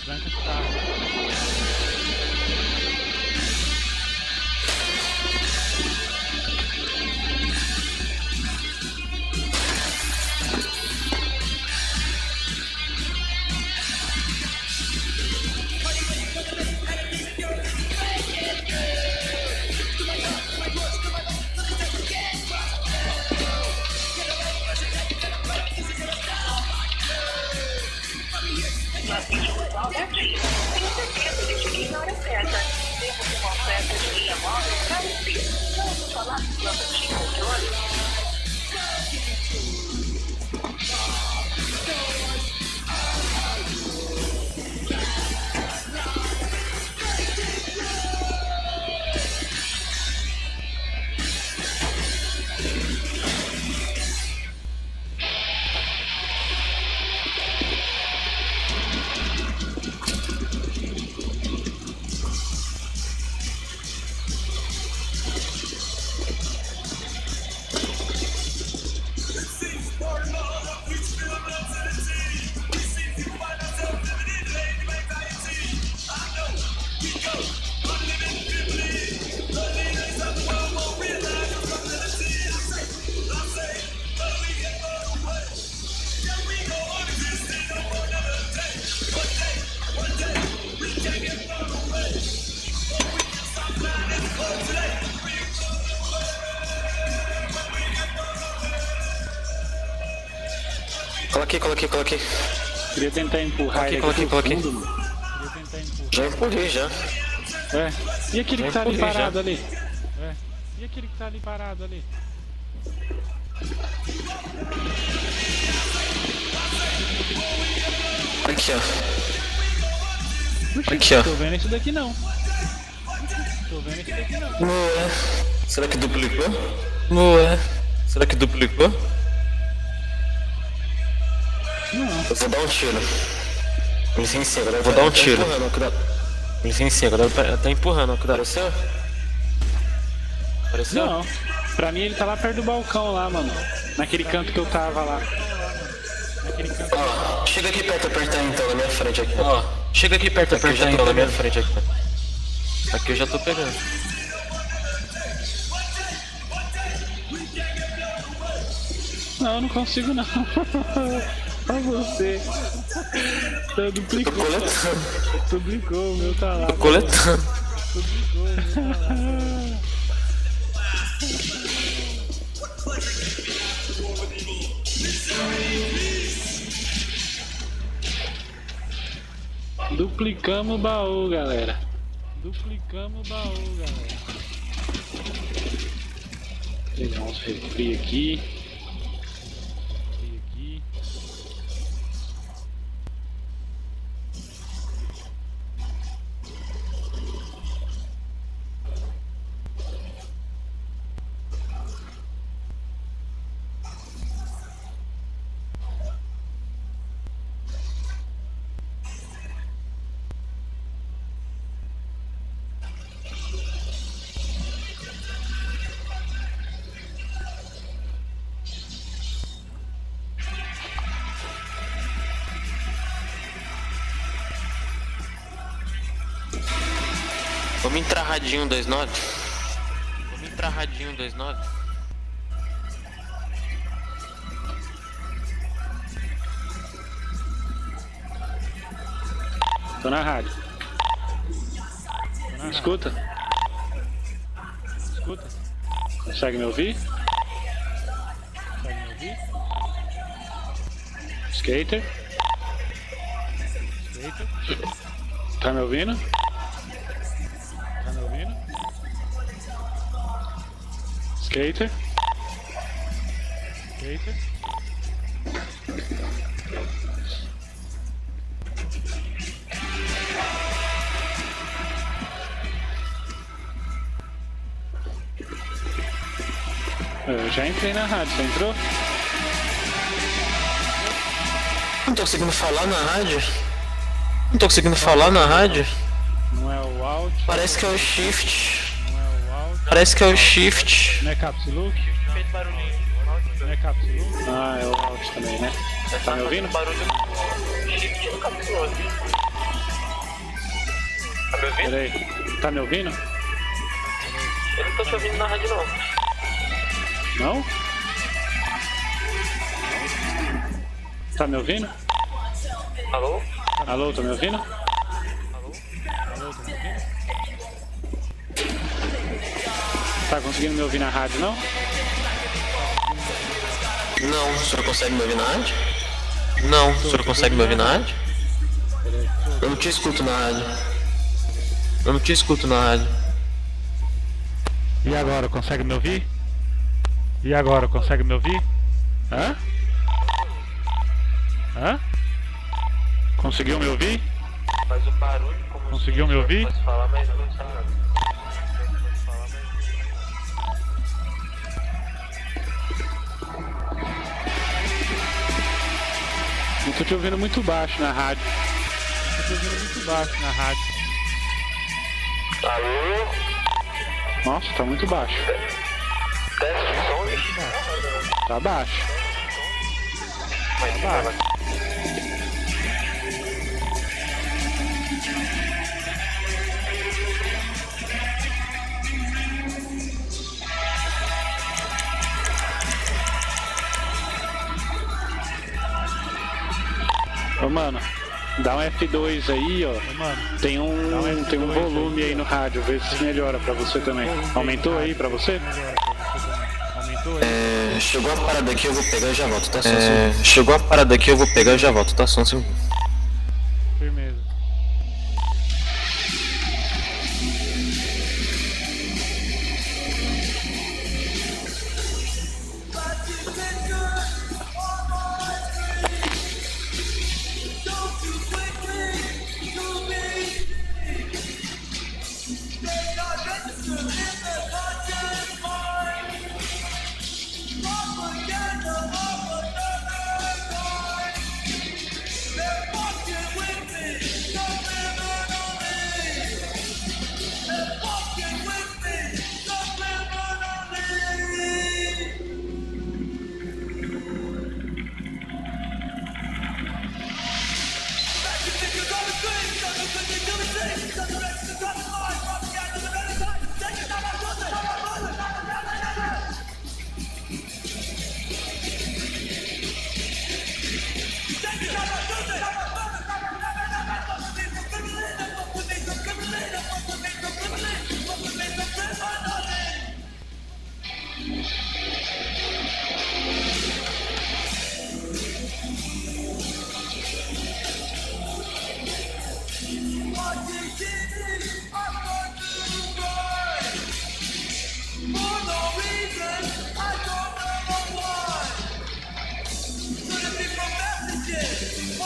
Tranca seu carro. Cola aqui. Queria tentar empurrar ele Cola aqui. fundo, mano. Queria tentar empurrar. Já empurrei, já. É. E aquele que tá ali empurrei, parado já. ali? É. E aquele que tá ali parado ali? Aqui, ó. Puxa, Aqui, ó. Tô vendo esse daqui não. Tô vendo esse daqui não. Ué. Será que duplicou? Ué. Será que duplicou? Não. Eu vou dar um tiro. Com licença, agora eu vou dar um tiro. Com licença, agora tá empurrando, cuidado. Apareceu? Não. Pra mim ele tá lá perto do balcão lá, mano. Naquele canto que eu tava lá. Ó, chega aqui perto, apertar então, na minha frente aqui. Ó, chega aqui perto, apertar então, na minha frente aqui. Aqui eu já tô pegando. Não, eu não consigo não. Só você. Então, duplicou. Tô coletando. Duplicou, o meu tá lá. Tô coletando. Duplicou, o meu tá lá. Duplicamos o baú, galera. Duplicamos o baú, galera. Vou pegar uns refri aqui. Vamos entrar radinho 29. Vamos entrar radinho 29. Tô na rádio. Escuta. Escuta. Consegue me ouvir? Consegue me ouvir? Skater? Skater? Tá me ouvindo? Tá me ouvindo? Skater? Skater? Eu já entrei na rádio, você entrou? Não tô conseguindo falar na rádio. Não tô conseguindo falar na rádio. Não é o Alt? Parece que é o Shift. Não é o Alt? Parece que é o Shift. Não é Caps Look? Não é Caps Look? Ah, é o Alt também, né? Tá me ouvindo? Barulho chique no capítulo. Tá me ouvindo? Peraí. Tá me ouvindo? Eu não tô te ouvindo na rádio, não. Não? Tá me ouvindo? Alô? Alô, tá me ouvindo? Tá conseguindo me ouvir na rádio, não? Não, o senhor consegue me ouvir na rádio? Não, o senhor consegue me ouvir na rádio? Eu não te escuto na rádio. Eu não te escuto na rádio. E agora, consegue me ouvir? E agora, consegue me ouvir? Hã? Hã? Conseguiu me ouvir? Mas o barulho, como Conseguiu me ouvir? pode falar, mas eu não sei nada. Eu tô te ouvindo muito baixo na rádio. Eu tô te ouvindo muito baixo na rádio. Alô? Nossa, tá muito baixo. Desce o som. Tá baixo. Mas Tá baixo. Ô, mano, dá um F2 aí, ó. Tem um volume aí no rádio, vê se melhora pra você também. Aumentou aí pra você? Chegou a parada aqui, eu vou pegar e já volto, tá? Chegou a parada aqui, eu vou pegar e já volto, tá? Só um segundo. Firmeza. Could it be from messages?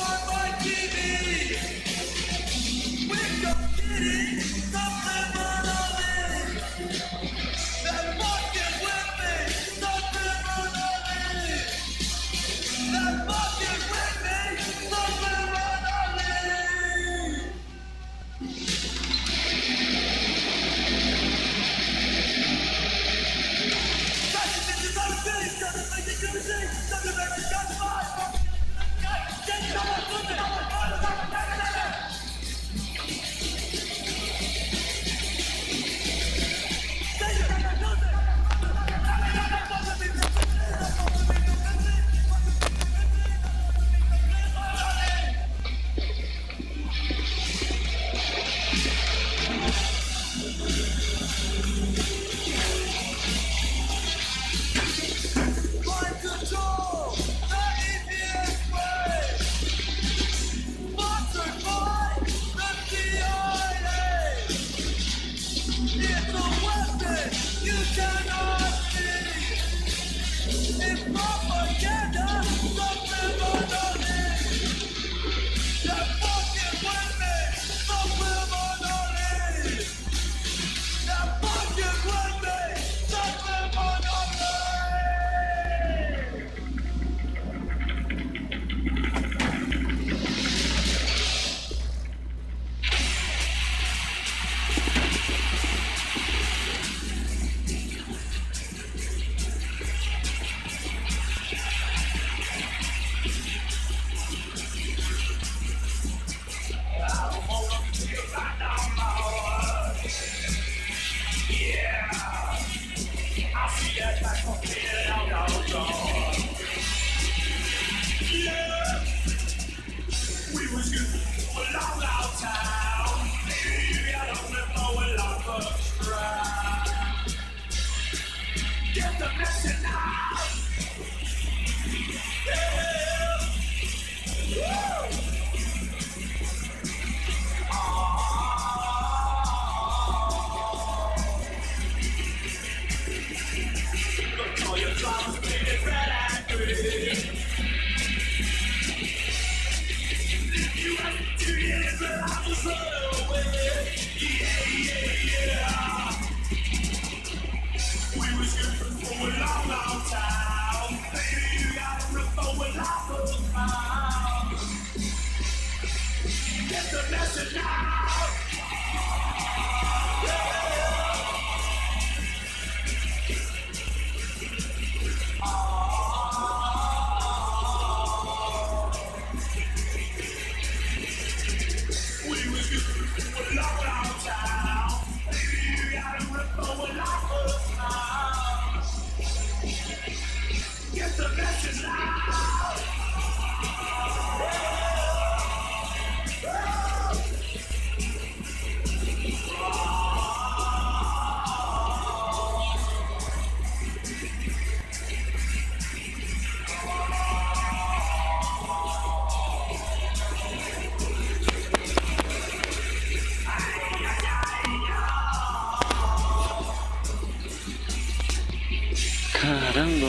Caramba,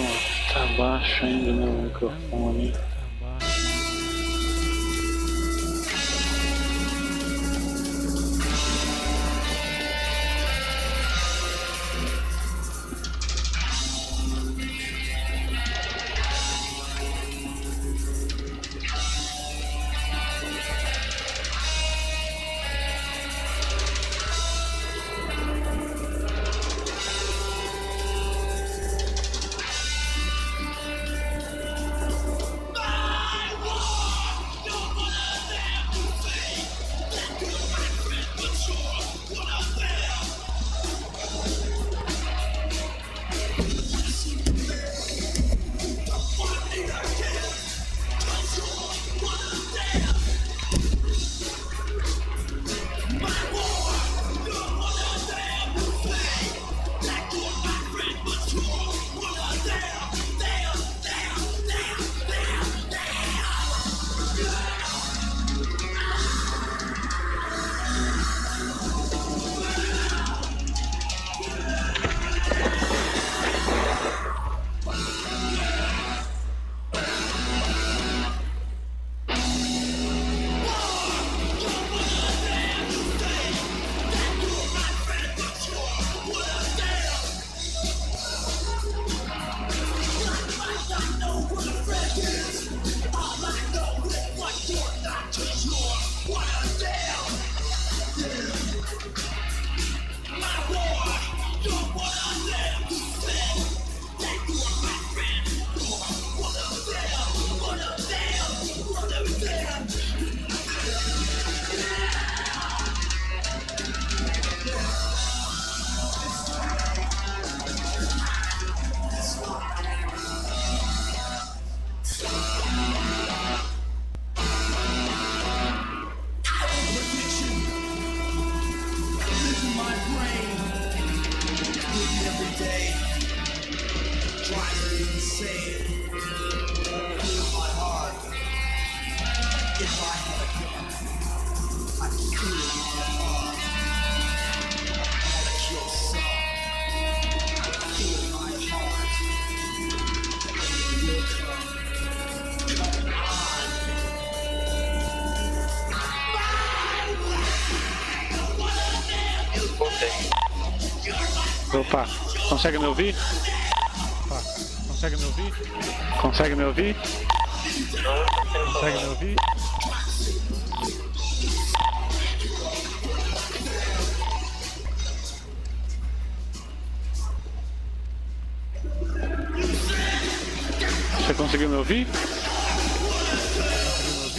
tá baixo ainda meu microfone. Opa, consegue me ouvir? Opa, consegue me ouvir? Consegue me ouvir? Consegue me ouvir? Você conseguiu me ouvir?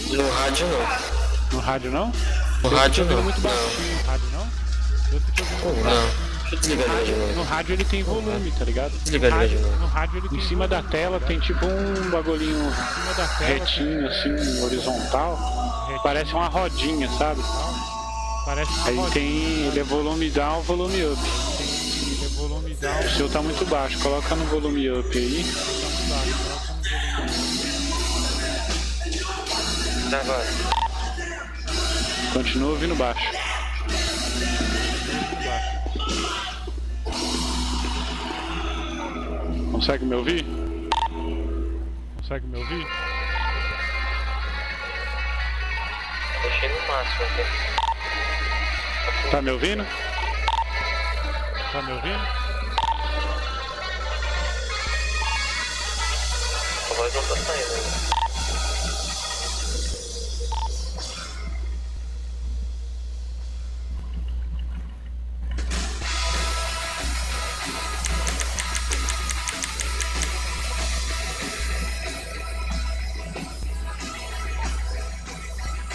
No rádio não. No rádio não? No rádio não. Muito baixinho. No rádio não? Eu tô te ouvindo Não. Deixa eu desligar ele de no novo. rádio ele tem volume, tá ligado? Desligar ele de novo. No rádio ele tem em cima da tela tem tipo um bagulhinho retinho assim, horizontal. Parece uma rodinha, sabe? Aí tem, ele é volume down, volume up. Ele é volume O seu tá muito baixo, coloca no volume up aí. Tá, agora. Continua ouvindo baixo. Consegue me ouvir? Consegue me ouvir? Deixei no máximo aqui. Tá me ouvindo? Tá me ouvindo? A voz não tá saindo ainda.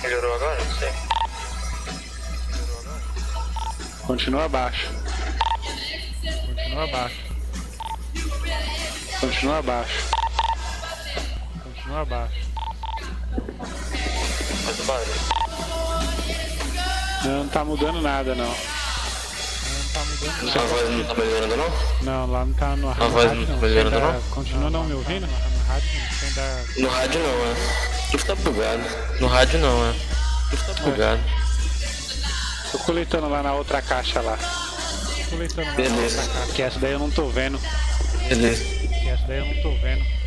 Melhorou agora? Não sei. Continua abaixo. Continua abaixo. Continua abaixo. Continua abaixo. Faz o barulho. Não tá mudando nada não. A voz não tá melhorando não? Não, lá não tá no A voz não tá melhorando não? Continua não me ouvindo? No rádio não, sem dar... No rádio não, é. Tudo tá bugado. No rádio não, é. Tudo tá bugado. Tô coletando lá na outra caixa lá. Tô coletando lá na outra caixa. Que essa daí eu não tô vendo. Beleza. Que essa daí eu não tô vendo.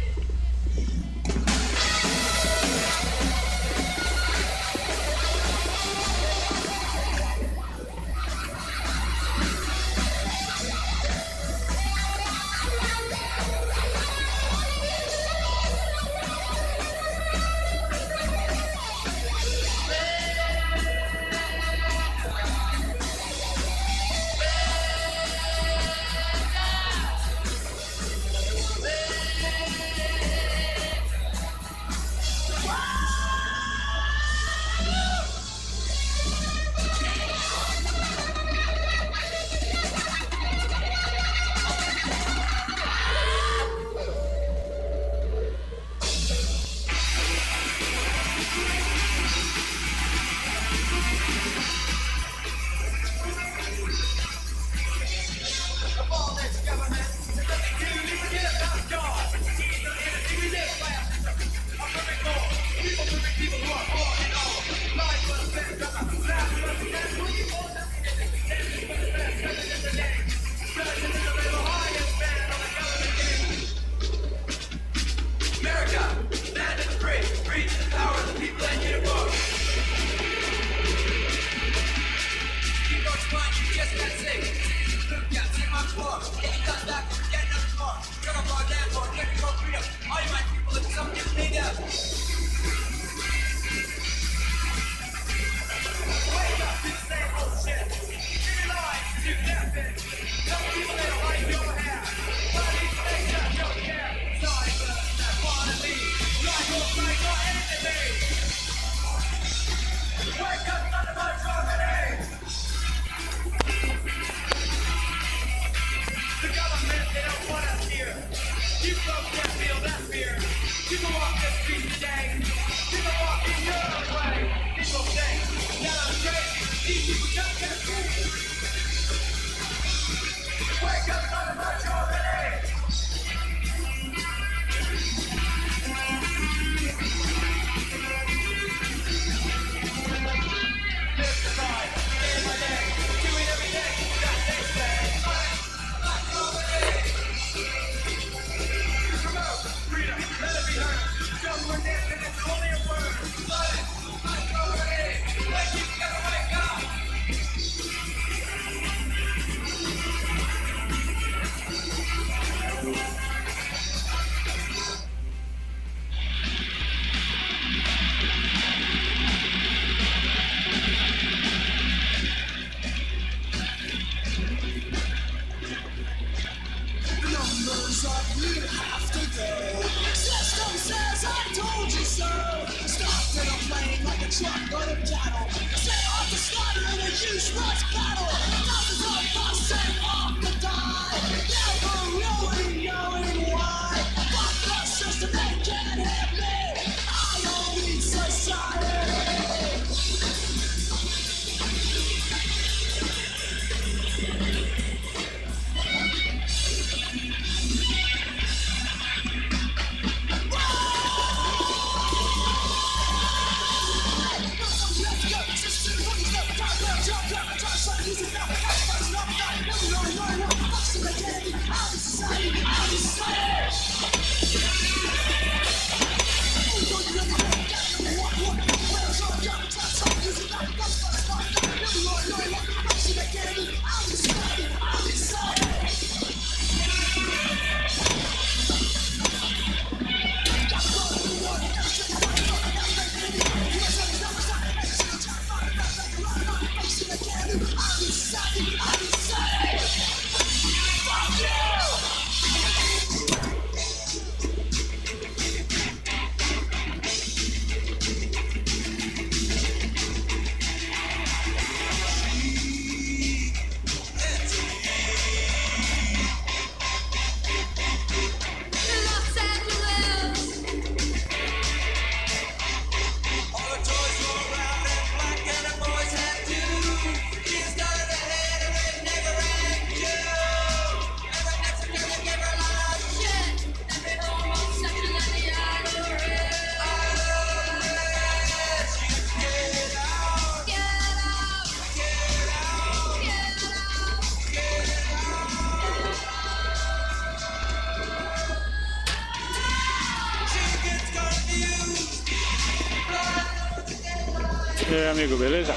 E aí, amigo, beleza?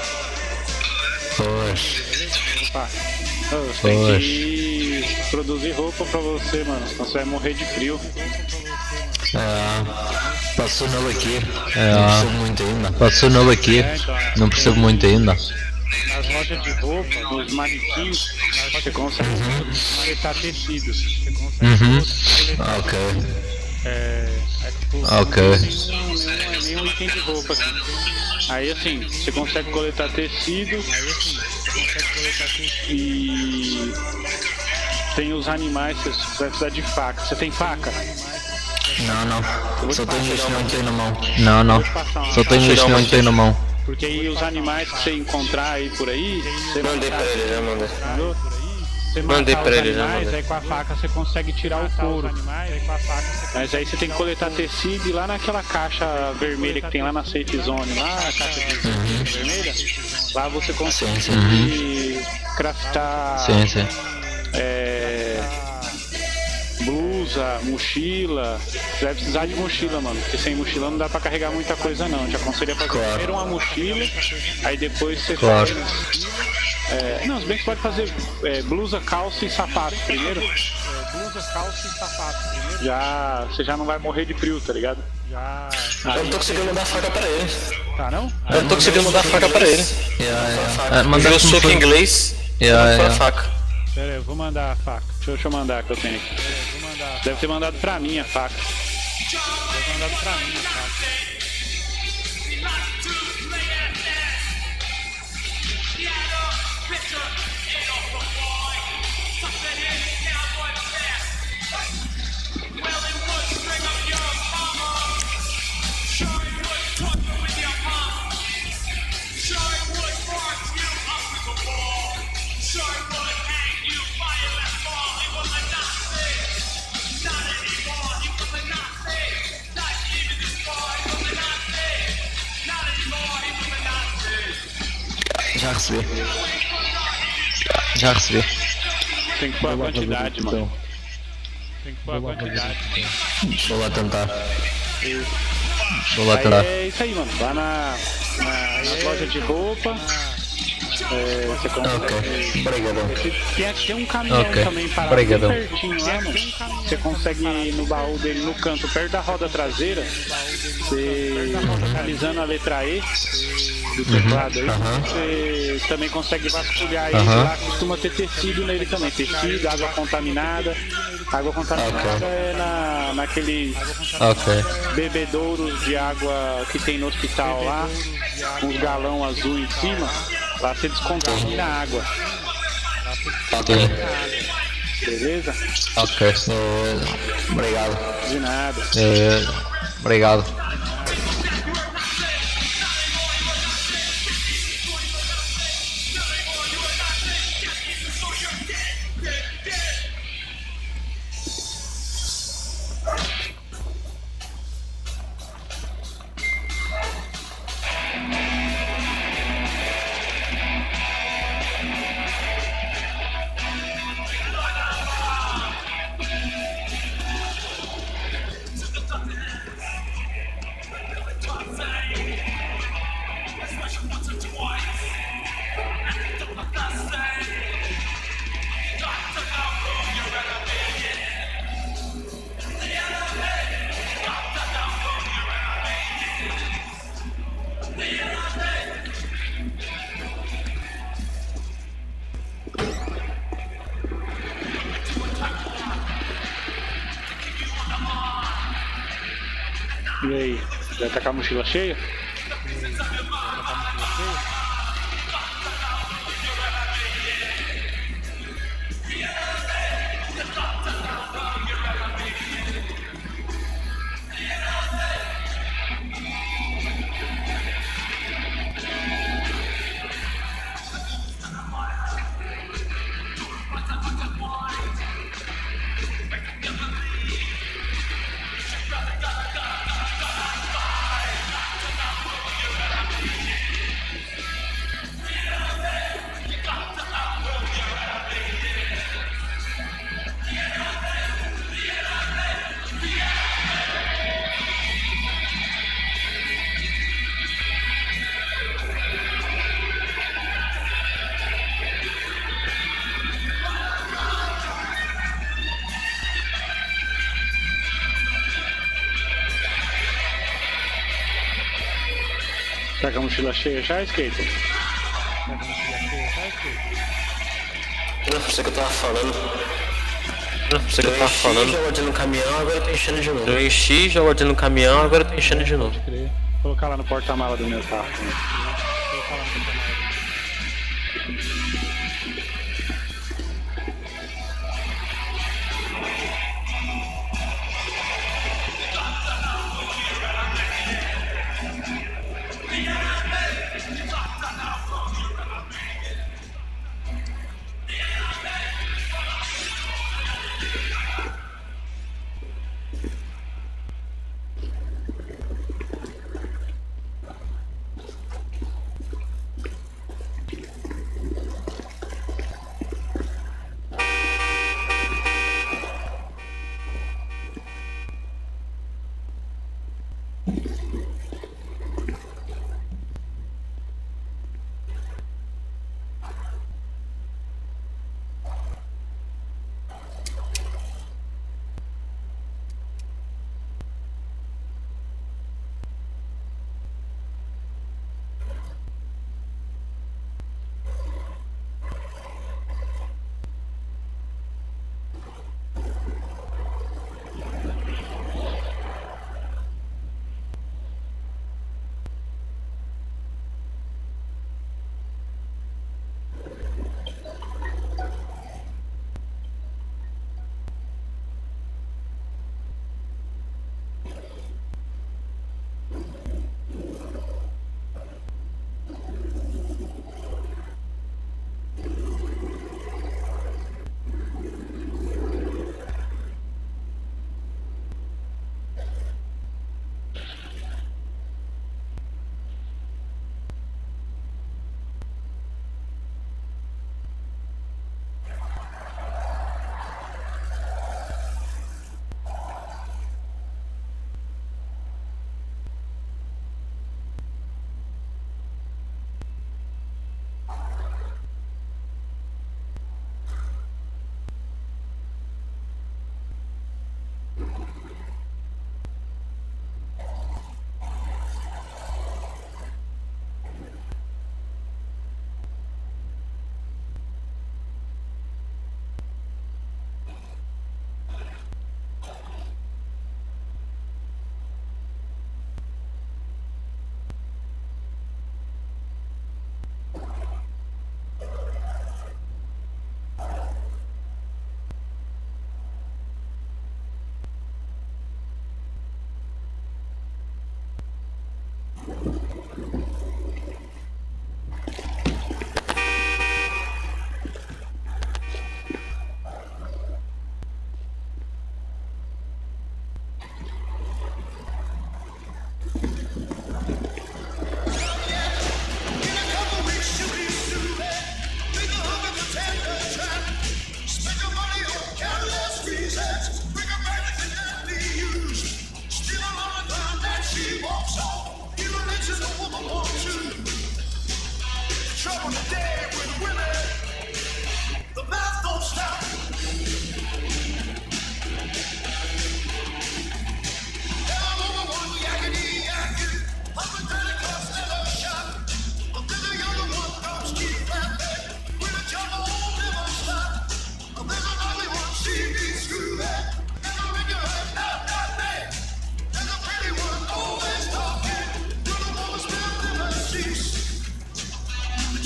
Pois. Opa. Ô, você tem que produzir roupa pra você, mano. Senão você vai morrer de frio. Passou novo aqui. Não percebo muito ainda. Passou novo aqui. Não percebo muito ainda. Nas lojas de roupa, nos manequins, você consegue coletar tecidos. Ok. Tipo, Ok. nenhum item de roupa aqui. Aí assim, você consegue coletar tecido e tem os animais, você vai precisar de faca. Você tem faca? Não. Só tenho este não tem na mão. Não. Só tenho este não tem na mão. Porque aí os animais que você encontrar aí por aí, você Mandei pra ele, já mandei. Você Mandei matar pra os ele, já animais, mandei. aí com a faca você consegue tirar o couro. Mas aí você tem que coletar tecido e lá naquela caixa vermelha que tem lá na safe zone, lá a caixa de vermelha, lá você consegue craftar Sim. blusa, mochila. Você vai precisar de mochila, mano, porque sem mochila não dá pra carregar muita coisa não. Eu te aconselho a fazer primeiro uma mochila, aí depois você faz... não, se bem que você pode fazer blusa, calça e sapato primeiro. Já, você já não vai morrer de frio, tá ligado? Eu não tô conseguindo mandar a faca pra ele. Tá, não? Eu não tô conseguindo mandar a faca pra ele. Manda Eu soco em inglês, pra a faca. Pera aí, eu vou mandar a faca. Deixa eu mandar que eu tenho aqui. Deve ter mandado pra mim a faca. Já recebi. Tem que pôr a quantidade, mano. Vou lá tentar. Aí é isso aí, mano. Lá na loja de roupa. Você consegue. Obrigadão. Tem um caminhão também parado bem pertinho lá, mano. Você consegue ir no baú dele no canto, perto da roda traseira. Você analisando a letra E do teclado aí, você também consegue vasculhar ele lá. Costuma ter tecido nele também. Tecido, água contaminada. Água contaminada é naquele bebedouros de água que tem no hospital lá, com os galão azul em cima. Lá você descontamina a água. Beleza? Ok. Obrigado. De nada. Obrigado. E aí, já tá com a mochila cheia? Tá com a mochila cheia já, Skater? Não, você que eu tava falando. Não, você que eu tava falando. Eu guardei no caminhão, agora eu tô enchendo de novo. Eu enchi, já guardei no caminhão, agora eu tô enchendo de novo. Vou colocar lá no porta-mala do meu carro.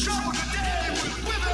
Trouble today with women.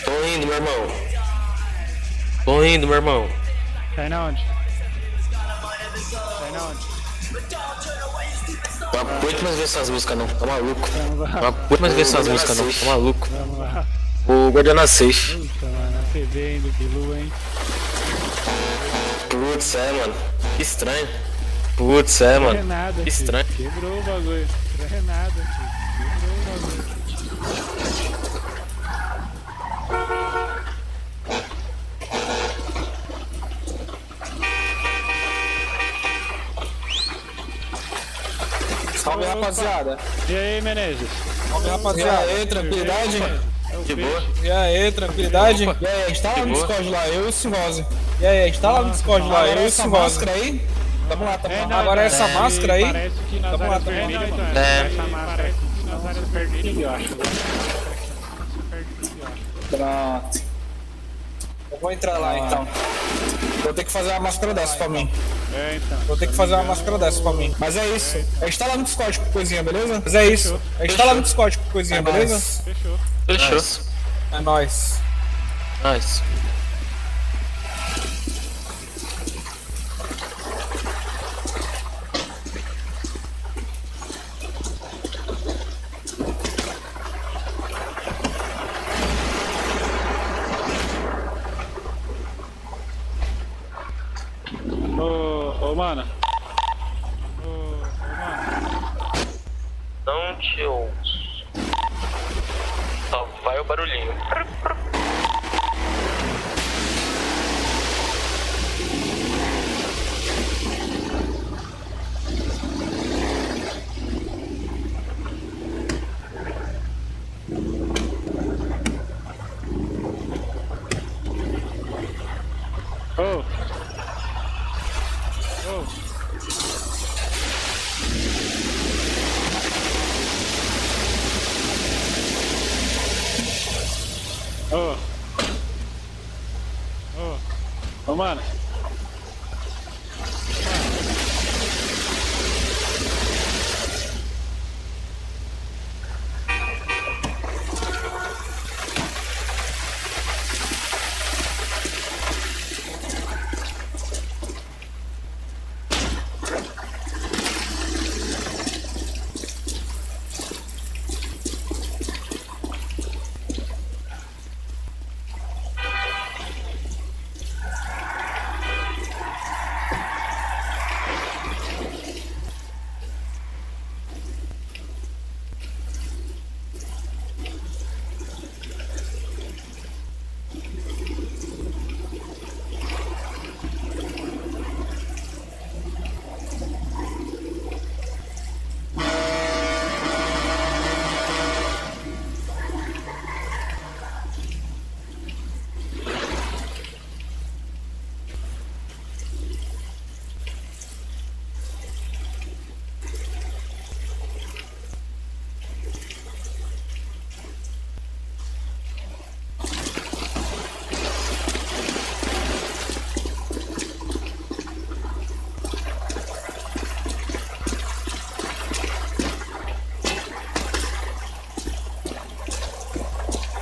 Tô indo, meu irmão. Tô indo, meu irmão. Cai na onde? Cai na onde? Não aguento mais ver essas músicas não, tá maluco. Não aguento mais ver essas músicas não, tá maluco. Vamos lá. O Guardiana 6. Puta, mano, a TV ainda, Bilu, hein? Putz, mano. Que estranho. Putz, mano. Renada, Que estranho. Quebrou o bagulho. Renada, quebrou o bagulho. Salve, rapaziada. E aí, Menezes? Salve, rapaziada. E aí, tranquilidade? De boa. E aí, tranquilidade? E aí, a gente tá lá De no boa. Discord lá, eu e o Simose. E aí, a gente tá lá no Discord lá, eu e o Simose. Máscara aí? Tamo lá, tamo lá. Agora essa máscara aí. Parece que nas áreas vermelhas, mano. Essa máscara aqui nas áreas vermelhas, eu acho. Pronto. Eu vou entrar lá então. Vou ter que fazer uma máscara dessa pra mim. É, então. Vou ter que fazer uma máscara dessa pra mim. Mas é isso. A gente tá lá no Discord com coisinha, beleza? Mas é isso. A gente tá lá no Discord com coisinha, beleza? Fechou. Fechou. É nóis. Nice. Ô, mano. Não te ouço. Só vai o barulhinho. Ô. Ô. Ô, mano.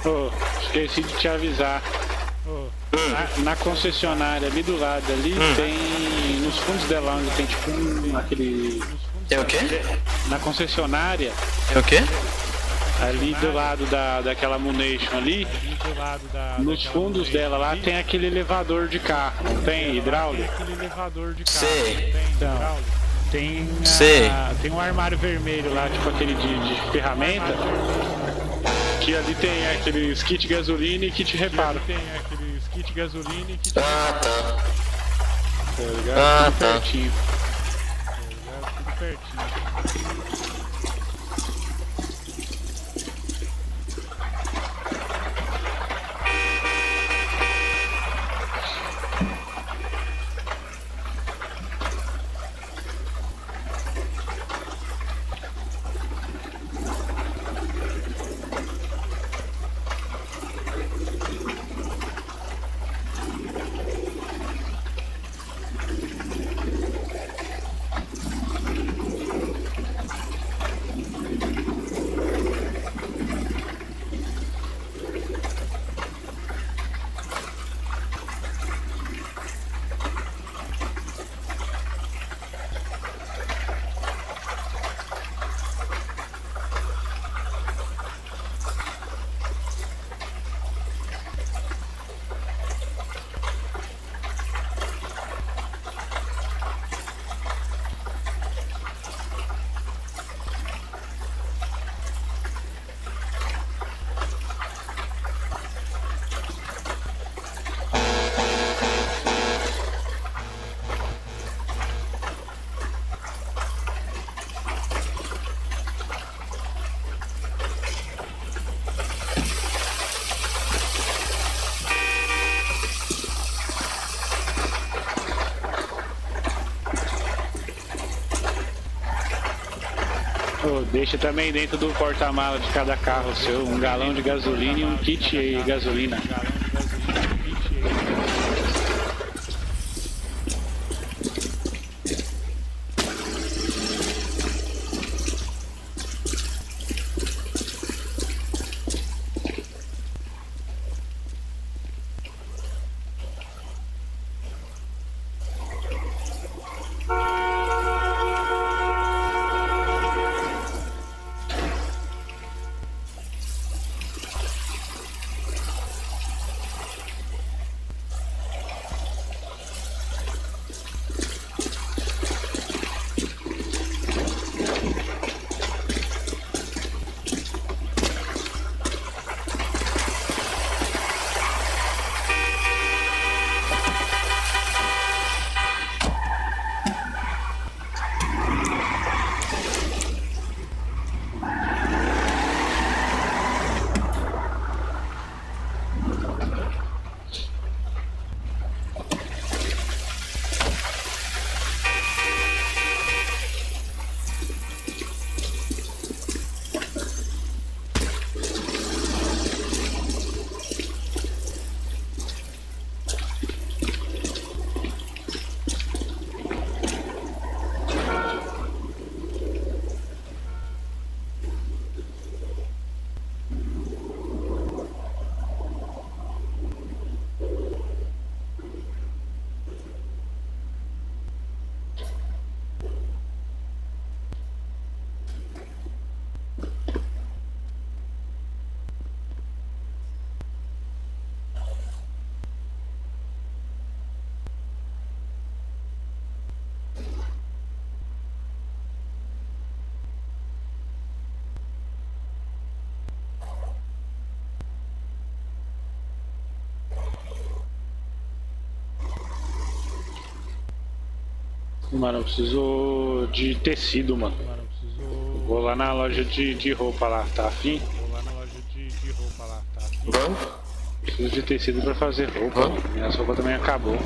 Ô, esqueci de te avisar. Na concessionária ali do lado ali tem. Nos fundos dela onde tem tipo aquele. Tem o quê? Na concessionária, Tem o quê? ali do lado daquela Munation ali, nos fundos dela lá tem aquele elevador de carro, não tem hidráulico? Sei. Então, tem, Sei. tem um armário vermelho lá, tipo aquele de ferramenta, que ali tem aqueles kit gasolina e kit reparo. Ah, tá. Tá ligado? Ah, Tudo tá. pertinho. Ô, deixa também dentro do porta-mala de cada carro seu um galão de gasolina e um kit de gasolina. Mano, eu preciso de tecido, mano. Vou lá na loja de roupa lá, tá afim? Vamos? Preciso de tecido pra fazer roupa, mano. Minha roupa também acabou.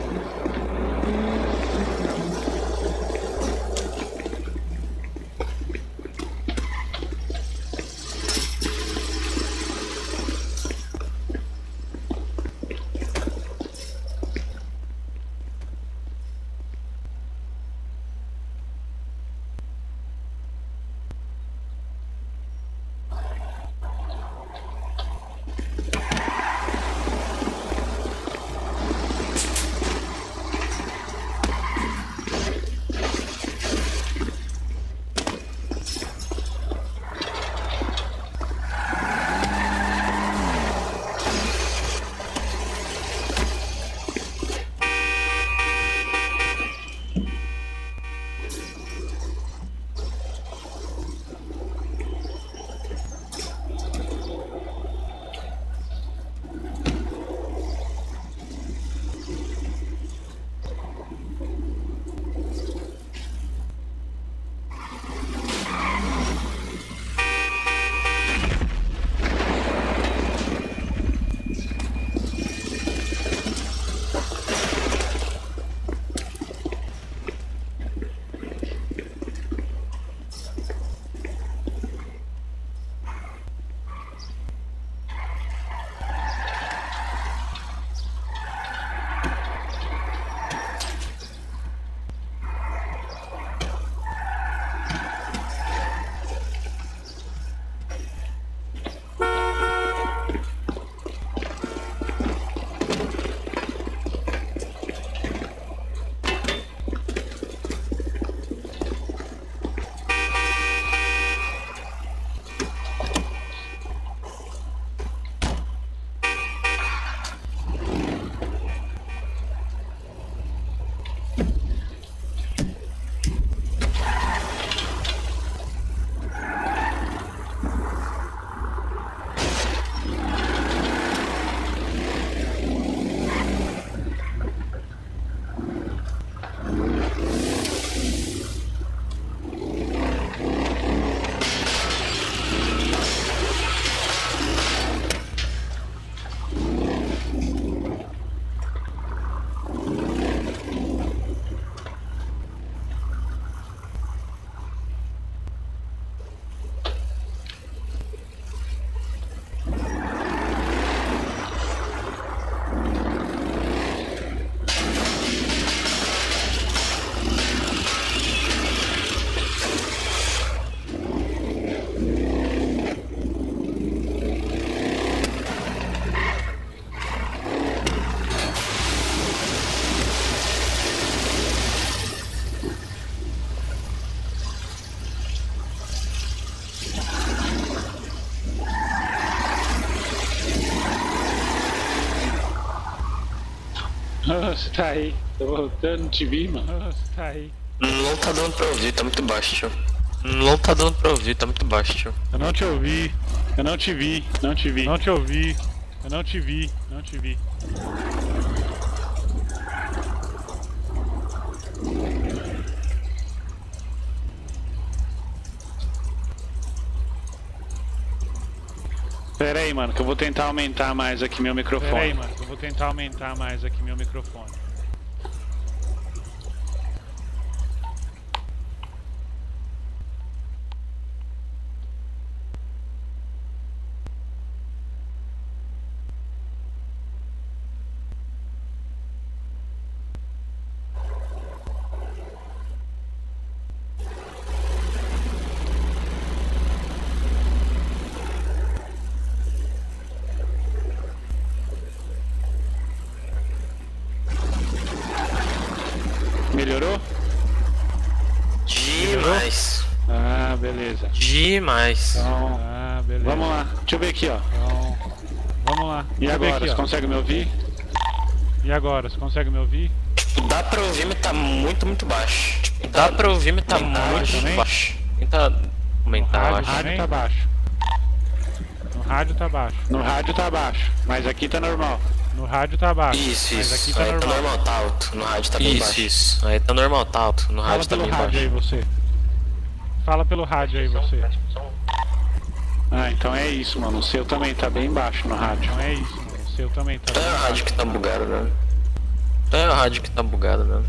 Você tá aí. Eu não te vi, mano. Você tá aí. Não tá dando pra ouvir, tá muito baixo, tio. Não tá dando pra ouvir, tá muito baixo, tio. Eu não te ouvi. Eu não te vi. Não te vi. Não te ouvi. Eu não te vi. Não te vi. Pera aí, mano, que eu vou tentar aumentar mais aqui meu microfone. Pera aí, mano, que eu vou tentar aumentar mais aqui meu microfone. Melhorou? Demais. Ah, beleza. Demais. Então, beleza. Vamos lá, deixa eu ver aqui, ó. Então, vamos lá. E agora, você consegue me ouvir? E agora, você consegue me ouvir? Dá pra ouvir, mas tá muito baixo. Dá pra ouvir, mas tá muito baixo. Tenta aumentar, No acho. rádio tá baixo. No rádio tá baixo. No rádio tá baixo, mas aqui tá normal. No rádio tá baixo. Isso, mas isso. aqui tá Aí normal. tá normal, tá alto. No rádio tá bem baixo. Isso. Aí tá normal, tá alto. No Fala rádio tá pelo bem rádio aí, baixo. você. Fala pelo rádio aí, você. Ah, então é isso, mano. O seu também tá bem baixo no rádio. Então é isso, mano. O seu também tá Então bem é o baixo. rádio que tá bugado, né? Então é o rádio que tá bugado, né?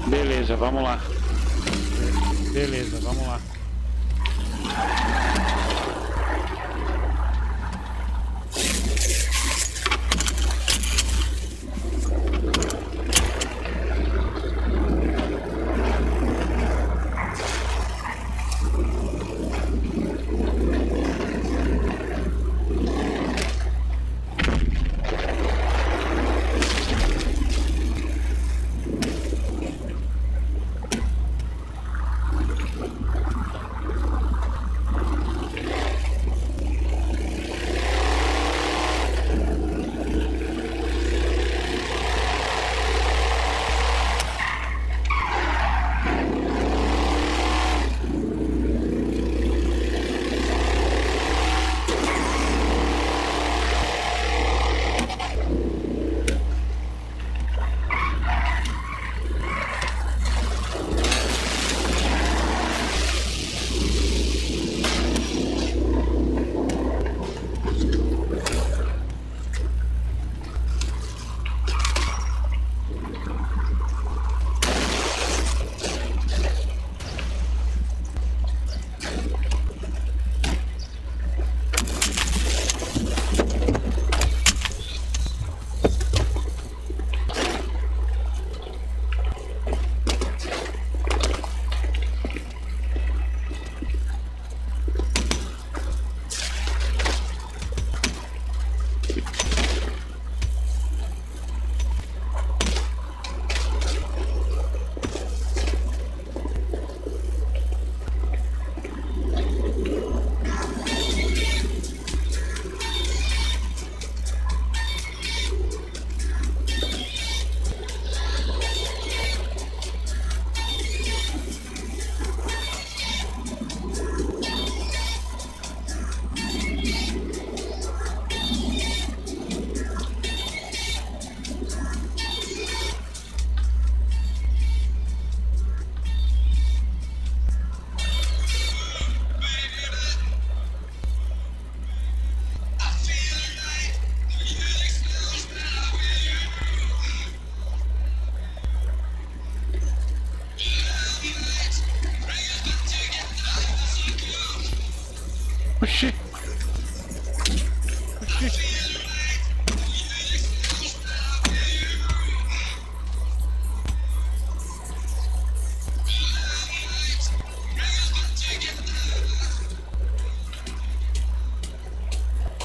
Beleza, vamos lá. Beleza, vamos lá. Oxi. Oxi.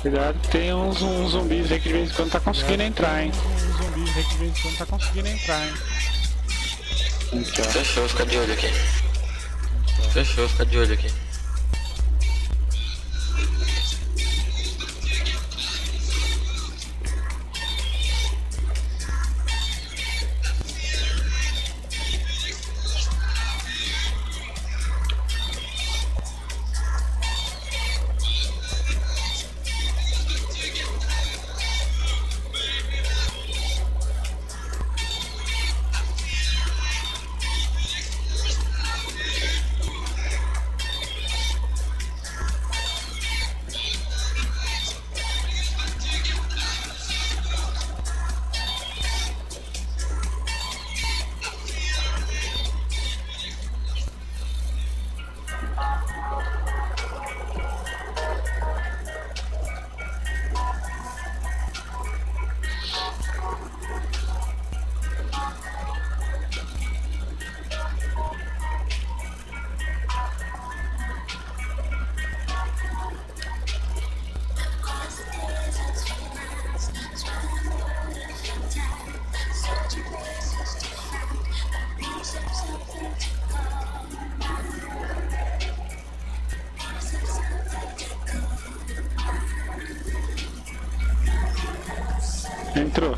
Cuidado que tem uns zumbis aí que de vez em quando tá conseguindo entrar, hein? Uns zumbis aí que de vez em quando tá conseguindo entrar, hein? Aqui, ó. Fechou, fica de olho aqui. Fechou, fica de olho aqui. Entrou.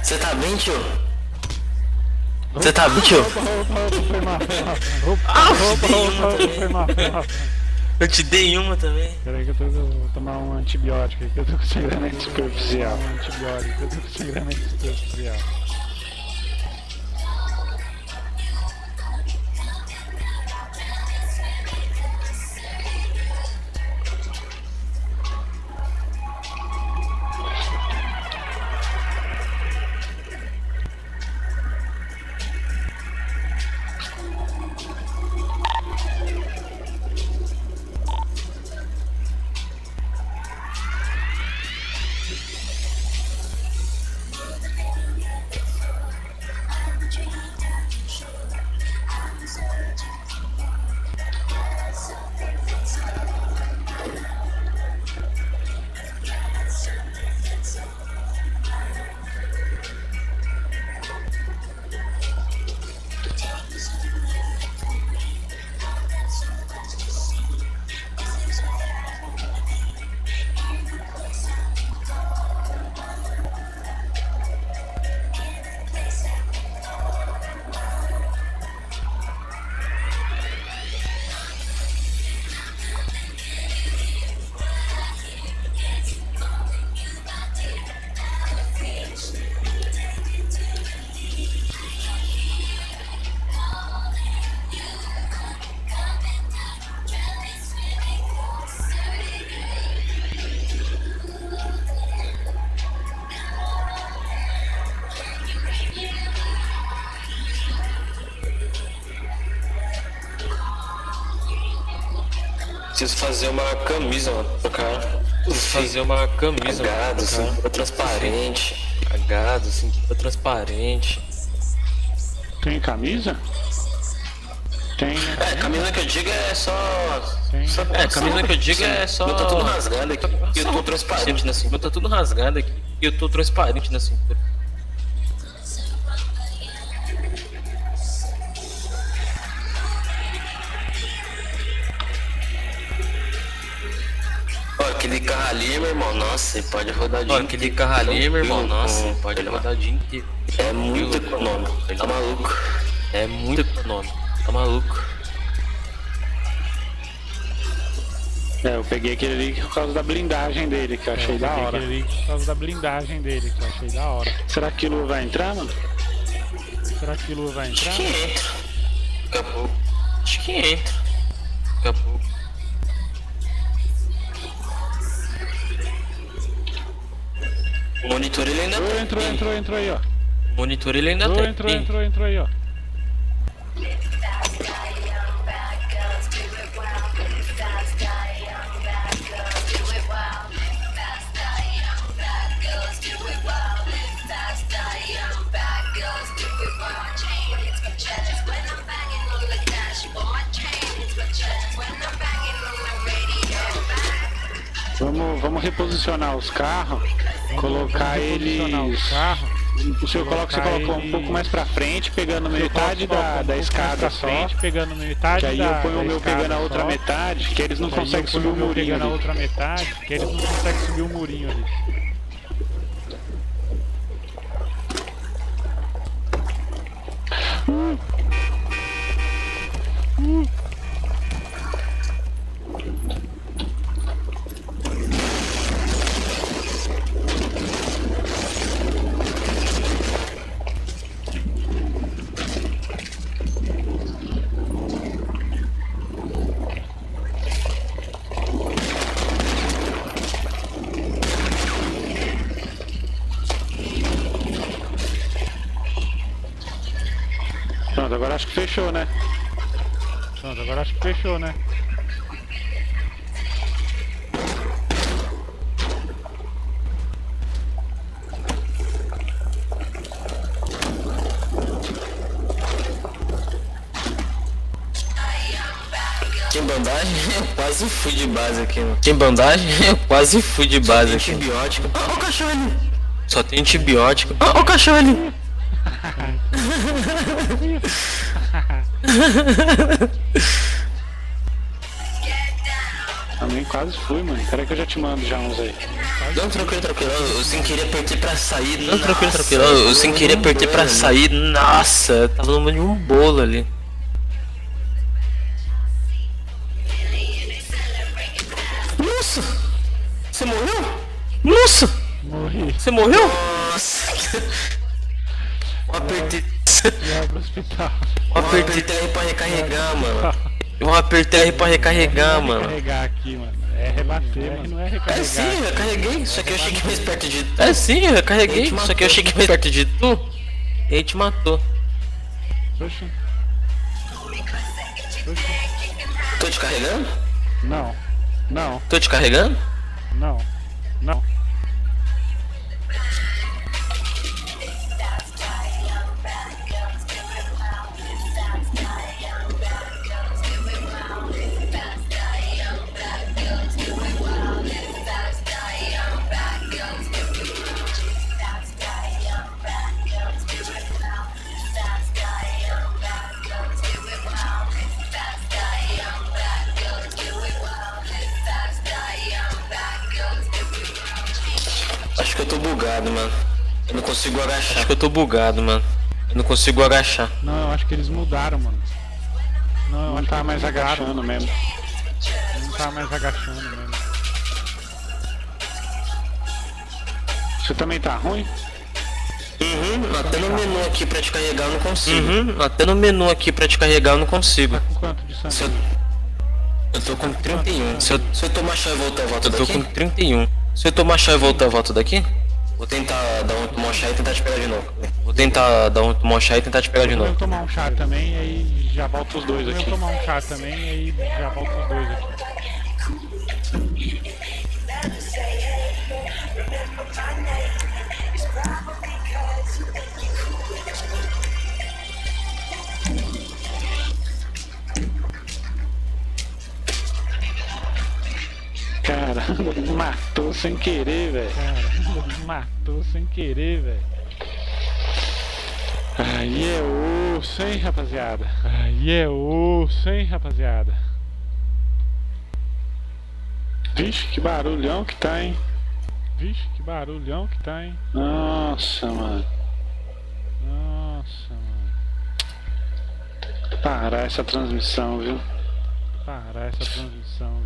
Você tá bem, tio? Você tá bem, tio? Eu te dei uma também. Peraí que eu vou tomar um antibiótico aqui, que eu tô com sangramento superficial. Preciso fazer uma camisa, mano, pro cara. Preciso fazer uma camisa, Agado, assim, pra transparente. Agado, assim, pra transparente. Tem camisa? Tem, né? Camisa que eu digo é só... Camisa que eu digo é só... Meu tá tudo rasgado aqui e eu tô transparente na cintura. Meu tá tudo rasgado aqui e eu tô transparente na cintura. Aquele carro ali, meu irmão, nossa, você pode rodar o dia inteiro. Aquele carro ali, meu irmão, nossa, você pode rodar o dia inteiro. É muito econômico, tá maluco? É muito econômico, tá maluco? Eu peguei aquele ali por causa da blindagem dele, que eu achei da hora. Será que o Lua vai entrar, mano? Acho que entra. Daqui a pouco. Acho que entra. Daqui a pouco. O monitor ele ainda tem. Entrou aí, ó. O monitor ele ainda tem. Entrou aí, ó. Vamos reposicionar os carros, colocar eles. O senhor coloca, você colocou um pouco mais pra frente, pegando metade da escada só. Que aí eu ponho o meu pegando a outra metade, que eles não conseguem subir o murinho ali. Pronto, agora acho que fechou, né? Tem bandagem? Eu quase fui de base aqui, mano. Tem bandagem? Eu quase fui de base aqui. Antibiótico. Ó o cachorro ali. Só tem antibiótico. Ó o cachorro ali. Também quase fui, mano. Peraí que eu já te mando já uns aí. Não, tranquilo, tranquilo. Eu sem querer apertei pra sair. Não, tranquilo, tranquilo. Eu sem querer apertei pra sair. Nossa, tava no meio de um bolo ali. Nossa! Você morreu? Nossa! Morri. Você morreu? Nossa! Eu apertei. Vai pro hospital. Eu apertei TR pra recarregar, mano. Eu apertei R pra recarregar, mano. Recarregar aqui, mano. É rebater, mano. Não é recarregar. É sim, eu recarreguei, só que eu cheguei mais perto de tu. É sim, eu recarreguei, só que eu cheguei mais perto de tu. E aí te matou. Poxa. Tô te carregando? Não. Não. Tô te carregando? Não. Não. Acho que eu tô bugado, mano. Eu não consigo agachar. Acho que eu tô bugado, mano. Eu não consigo agachar. Não, eu acho que eles mudaram, mano. Não, eu acho que tá mais agachando mesmo. Não tá mais agachando mesmo. Você também tá ruim? Até no menu aqui pra te carregar eu não consigo. Até no menu aqui pra te carregar eu não consigo. Com quanto de sangue? Eu tô com 31. Se eu tomar chá e voltar, eu volto daqui? Eu tô com 31. Se eu tomar chá e voltar, eu volto daqui? Vou tentar dar um tomar chá e tentar te pegar de novo. Vou tentar dar um tomar chá e tentar te pegar de Eu novo. vou tomar um chá também e aí já volto os dois aqui. Eu vou tomar um chá também e aí já volto os dois aqui. Caramba, me matou sem querer, velho. Caramba, me matou sem querer, velho. Aí é osso, hein, rapaziada. Aí é osso, hein, rapaziada. Vixe, que barulhão que tá, hein. Vixe, que barulhão que tá, hein. Nossa, mano. Nossa, mano. Parar essa transmissão, viu? Parar essa transmissão.